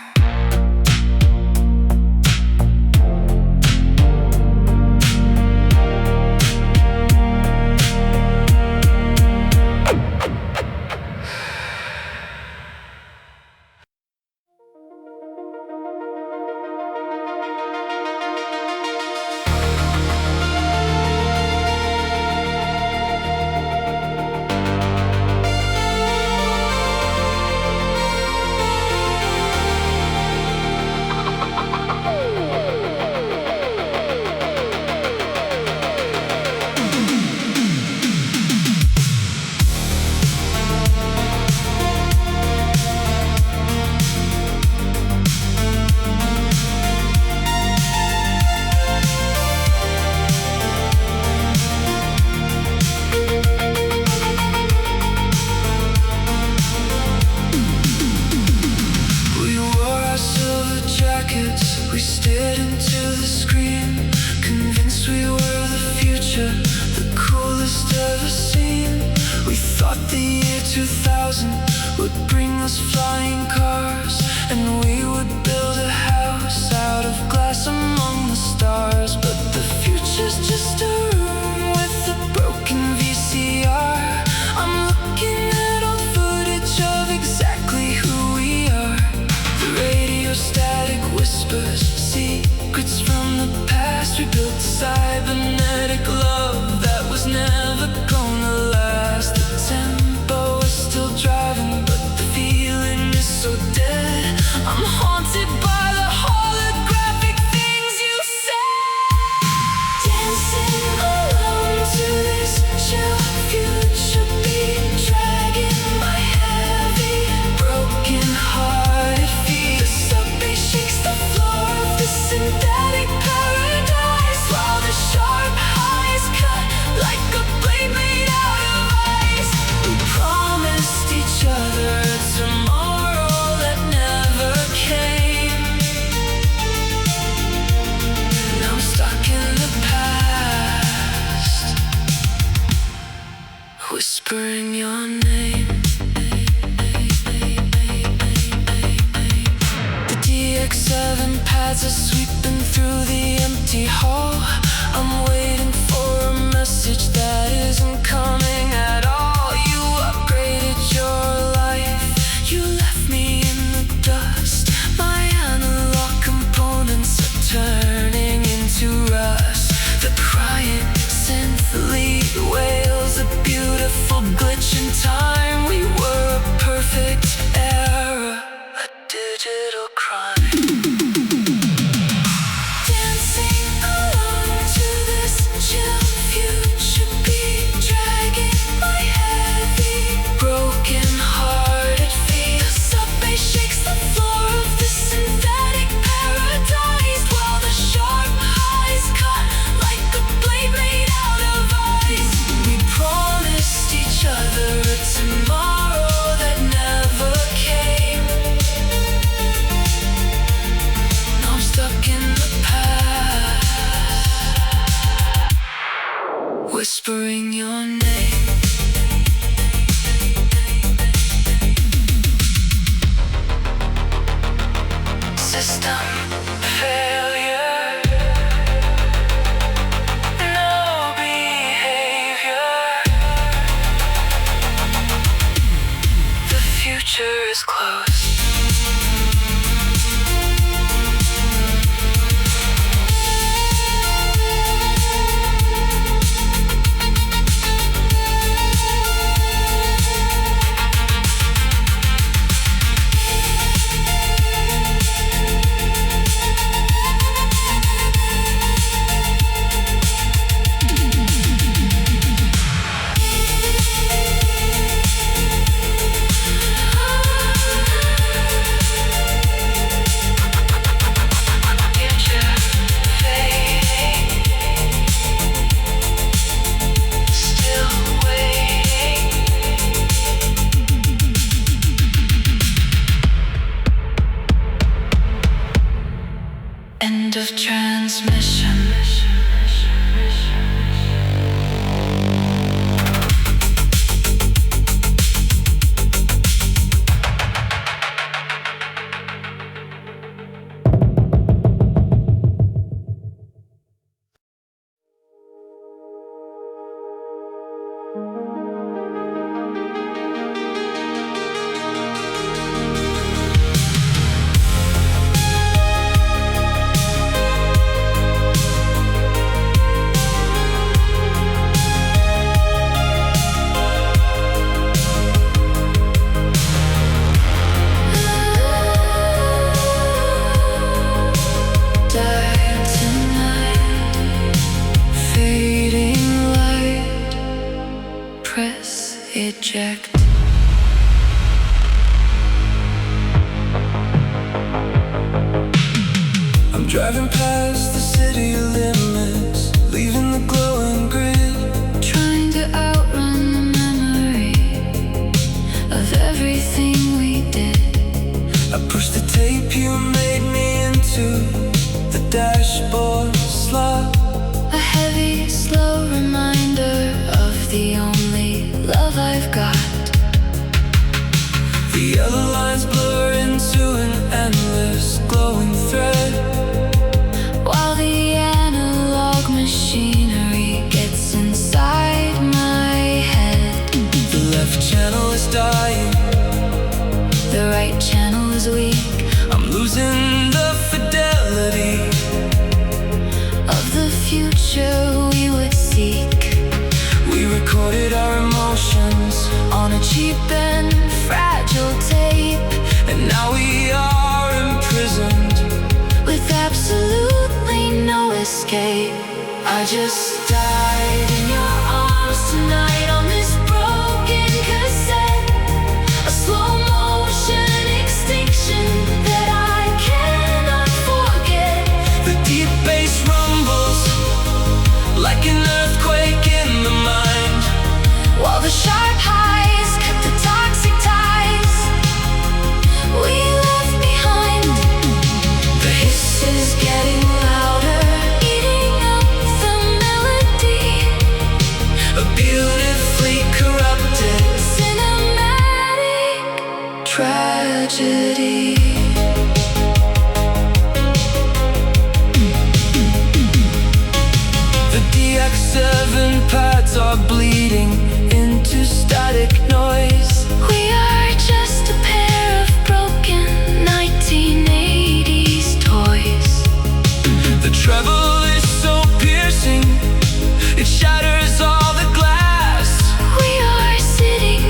We wore our silver jackets, we stared into the screen, convinced we were the future, the coolest ever seen. We thought the year 2000 would bring us flying cars, and we would build a house out of glass among the stars. But the future's just a room with a broken VCR. I'm looking at old footage of exactly who we are. The radio static whispers secrets from the past. We built a cybernetic love that was never gonna last. The tempo is still driving, but the feeling is so dead. I'm haunted by the holographic things you said. Dancing alone to this chill future beat, dragging my heavy, broken-hearted feet. The subway shakes the floor of the synthetic paradise, while the sharp highs cut like a blade made out of ice. We promised each other a tomorrow that never came. Now I'm stuck in the past, whispering your name. The DX7 pads are sweeping through the empty hall. I'm waiting for a message that isn't coming at all. You upgraded your life in time. We were a perfect era, a digital crime. Dancing along to this chill future beat, dragging my heavy, broken-hearted feet. the subway shakes the floor of the synthetic paradise, while the sharp highs cut like a blade made out of ice. We promised each other a tomorrow that never came. Now I'm stuck in the past, whispering your name. System failure, no behavior. The future is close. End of transmission. Dark tonight, Fading light, press eject. I'm driving past the city limits, leaving the glowing grid, trying to outrun the memory of everything we did. I pushed the tape you made me into, the dashboard slot. A heavy, slow reminder of the only love I've got. The yellow lines blur into an endless glowing thread, While the analog machinery gets inside my head. the left channel is dying, The right channel is weak, I'm losing the fidelity of the future we would seek. We recorded our emotions On a cheap and fragile tape, and now we are imprisoned. with absolutely no escape. I just died in your arms tonight on this broken cassette. A slow motion extinction that I cannot forget. The deep bass rumbles like an earthquake in the mind, While the sharp highs cut the toxic ties we left behind. the hiss Is getting louder, eating up the melody. a beautifully corrupted Cinematic tragedy. The DX7 pads are bleeding into static noise. We are just a pair of broken 1980s toys. The treble is so piercing, it shatters all the glass. We are sitting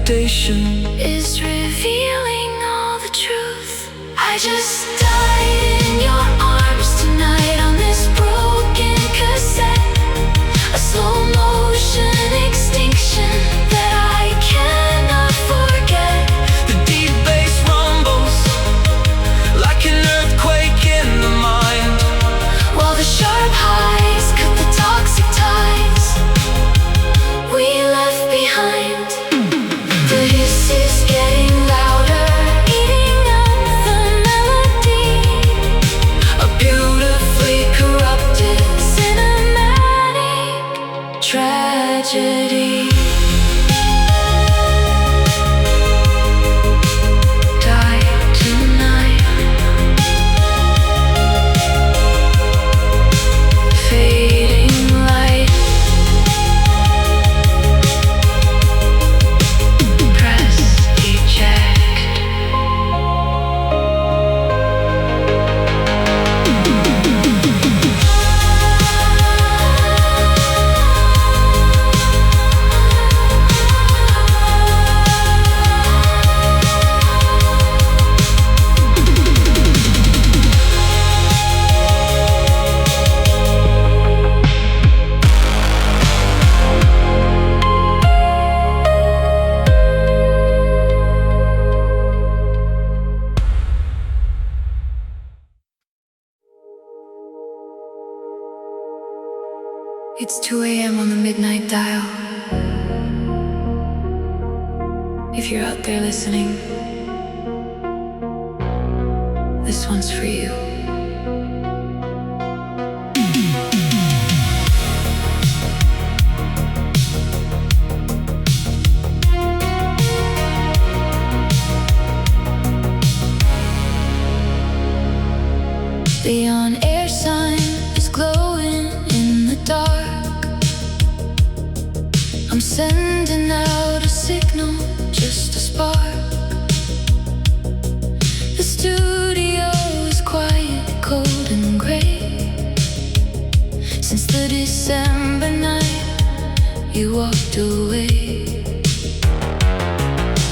degradation is revealing all the truth. I just died in your arms tonight on this broken cassette, a slow motion extinction that I cannot forget. The deep bass rumbles like an earthquake in the mind, while the sharp highs cut the toxic ties we left behind. The hiss is getting louder, eating up the melody, a beautifully corrupted cinematic tragedy. Die tonight, fading light. Press eject. It's 2 a.m. on the midnight dial. If you're out there listening, this one's for you. The on-air sign is glowing in the dark. I'm sending out a signal, just a spark. The studio is quiet, cold and gray. Since the December night you walked away,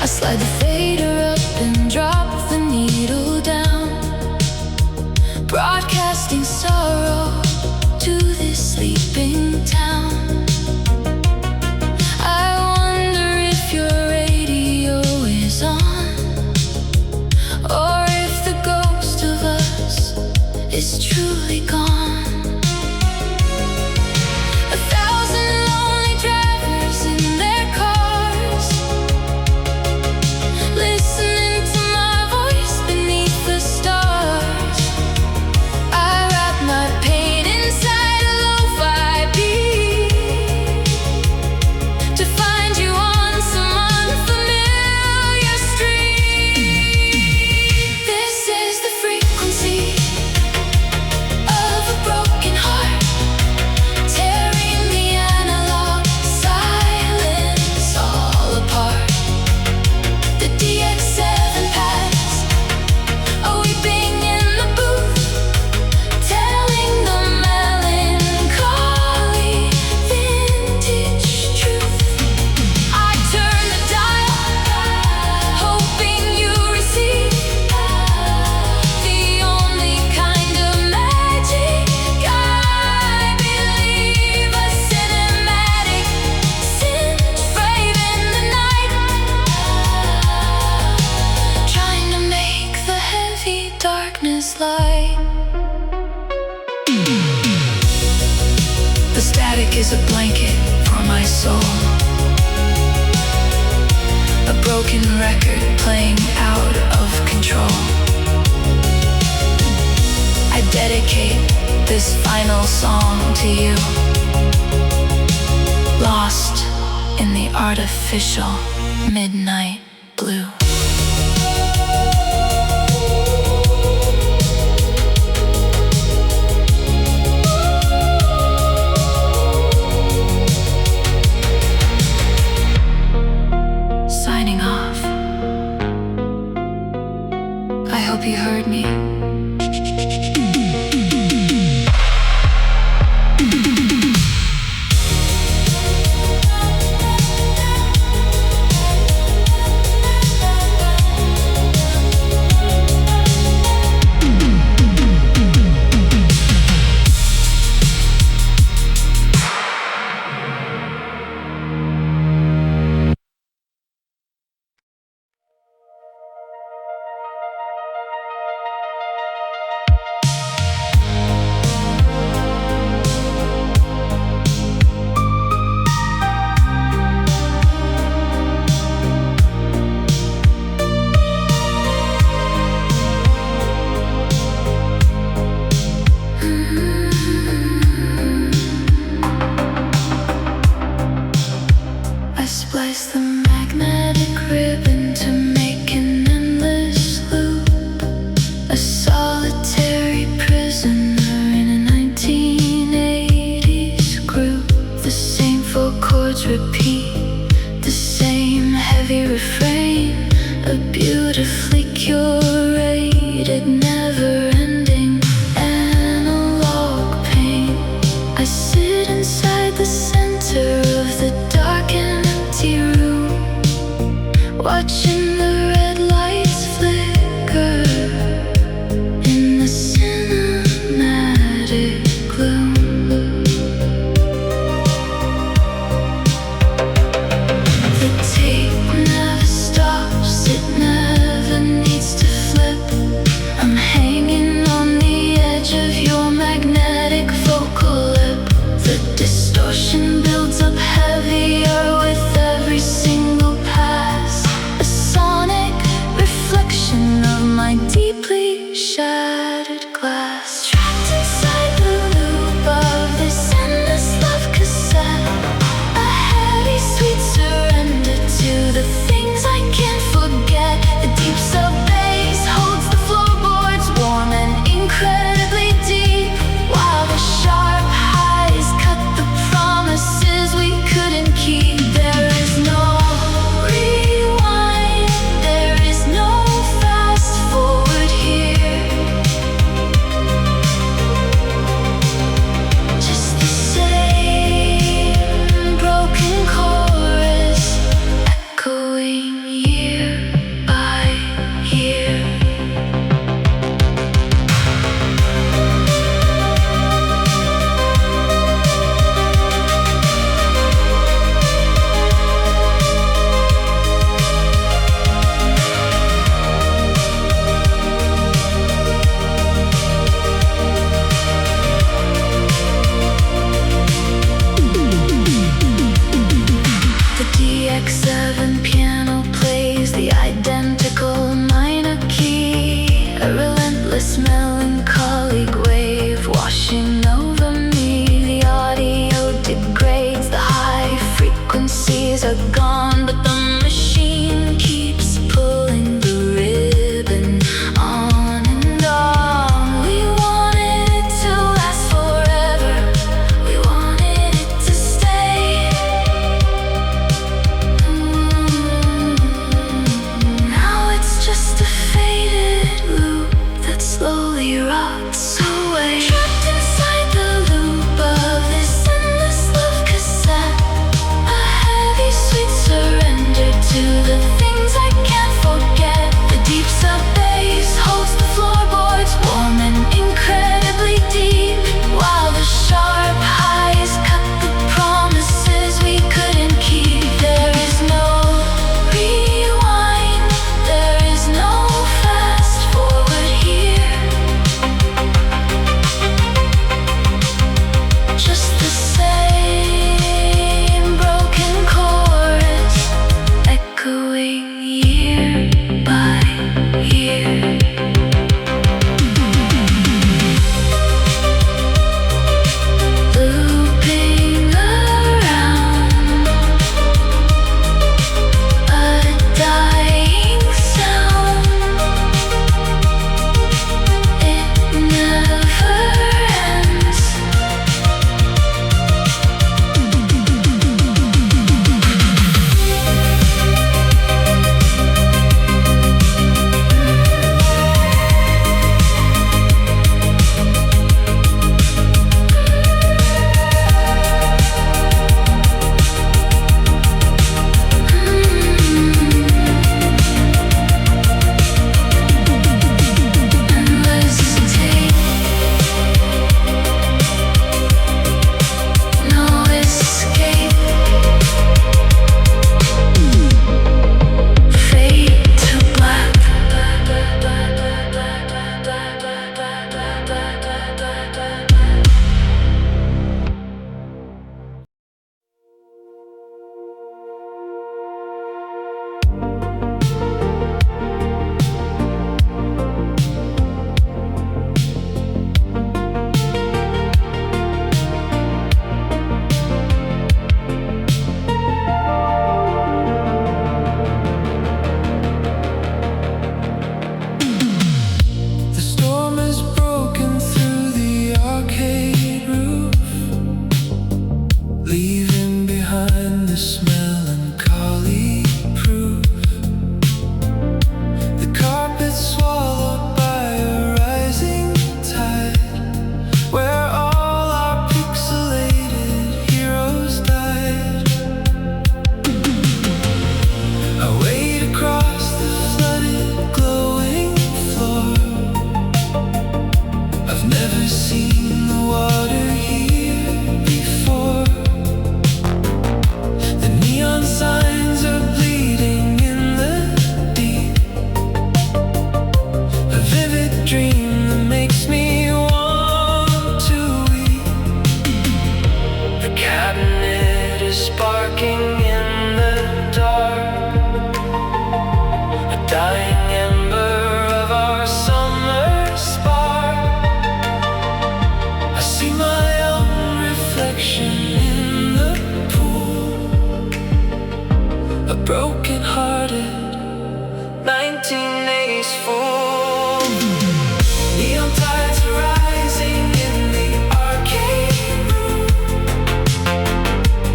I slide the fader up and drop the needle down, broadcasting sorrow to this sleeping town. I wonder if your radio is on, or if the ghost of us is truly gone. 1,000 lonely drivers in their cars, listening to my voice beneath the stars. I wrap my pain inside a lo-fi beat to find you on some unfamiliar street. This is the frequency of a broken heart, tearing the analog silence all apart. The DX7 pads are weeping in the booth, telling the melancholy vintage truth. I turn the dial, hoping you receive the only kind of magic I believe. A cinematic Synthwave in the night, trying to make the heavy darkness light. The static is a blanket for my soul, a broken record playing out of control. I dedicate this final song to you, lost in the artificial midnight blue. Signing off. I hope you heard me. ribbon to make an endless loop. A solitary prisoner in a 1980s group. The same four chords repeat, the same heavy refrain. A beautifully curated, never-ending analog pain. I sit inside the center of the dark and empty room, watching the red lights flicker in the cinematic gloom. The tape never stops, it never needs to flip. I'm hanging on the edge of your magnetic vocal lip. The distortion builds up heavier with every single pass. A sonic dying ember of our summer spark. I see my own reflection in the pool, a broken-hearted 1980s fool. Neon tides are rising in the arcade room,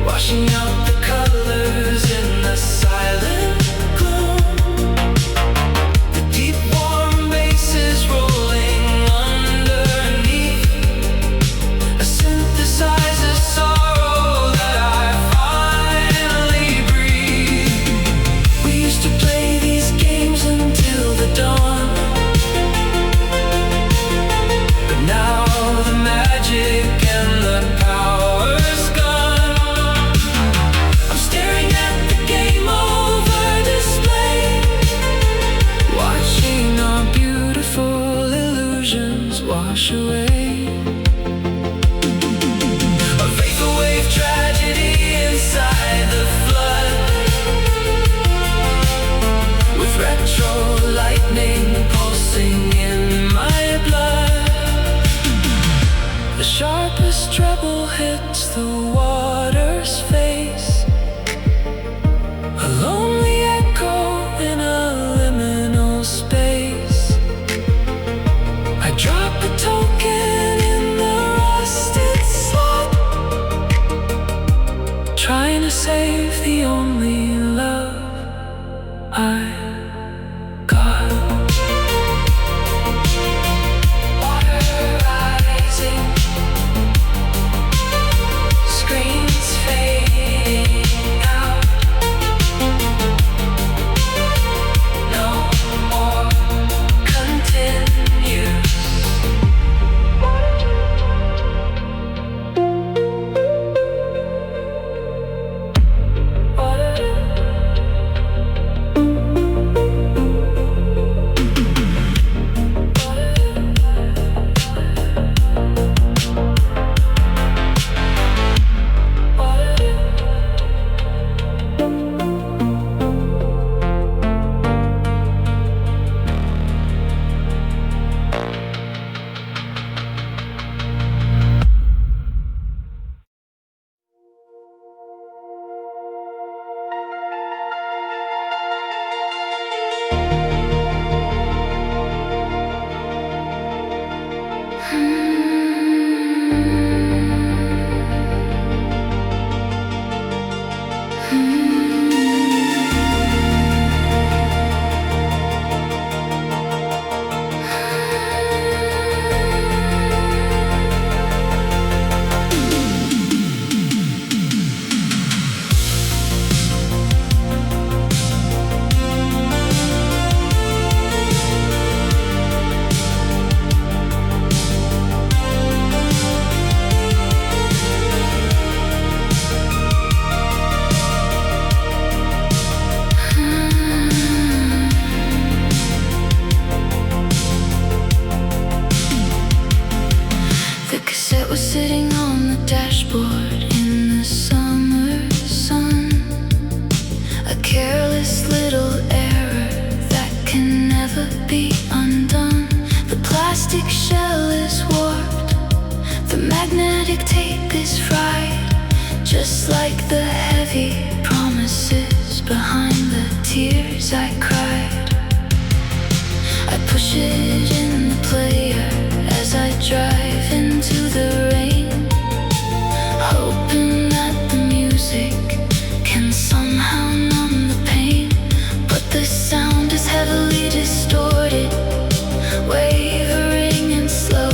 washing out the colors in the silent gloom. The deep warm bass is rolling underneath, a synthesizer sorrow that I finally breathe. We used to play these games until the dawn, but now the magic and the power's gone. I'm staring at the game over display, watching our beautiful illusions wash away. A vaporwave tragedy inside the flood, with retro lightning pulsing in my blood. The sharpest treble hits the water's face, a lonely echo in a liminal space. I drop a token in the rusted slot, trying to save the only love I got. Water rising, screens fading out. No more continues. The cassette was sitting on the dashboard in the summer sun, a careless little error that can never be undone. The plastic shell is warped, the magnetic tape is fried, just like the heavy promises behind the tears I cried. I push it in the player as I drive into the rain, hoping that the music can somehow numb the pain. But the sound is heavily distorted, wavering and slow,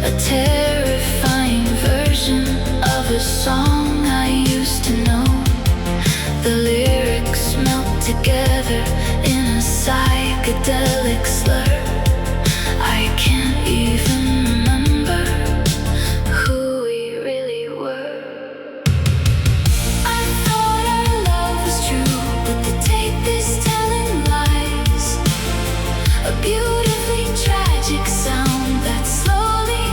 a terrifying version of a song I used to know. The lyrics melt together in a psychedelic slur. I can't even remember who we really were. I thought our love was true, but the tape is telling lies. A beautifully tragic sound that slowly,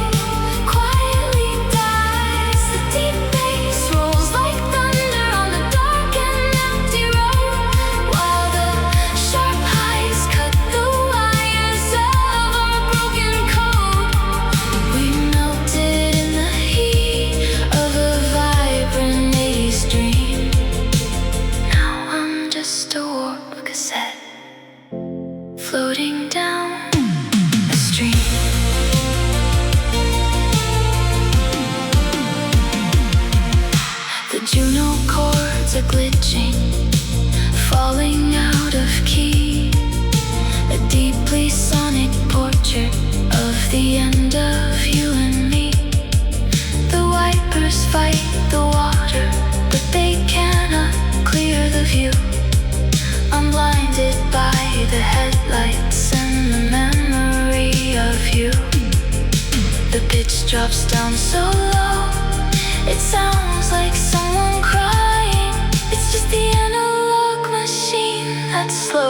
quietly dies. The deep bass rolls like thunder on the dark and empty road, while the sharp of cassette floating down a stream. The Juno chords are glitching, falling out of key. A deeply sonic portrait of the end of you and me. The wipers fight the water, but they cannot clear the view. I'm blinded by the headlights and the memory of you. The pitch drops down so low, it sounds like someone crying. It's just the analog machine that's slow.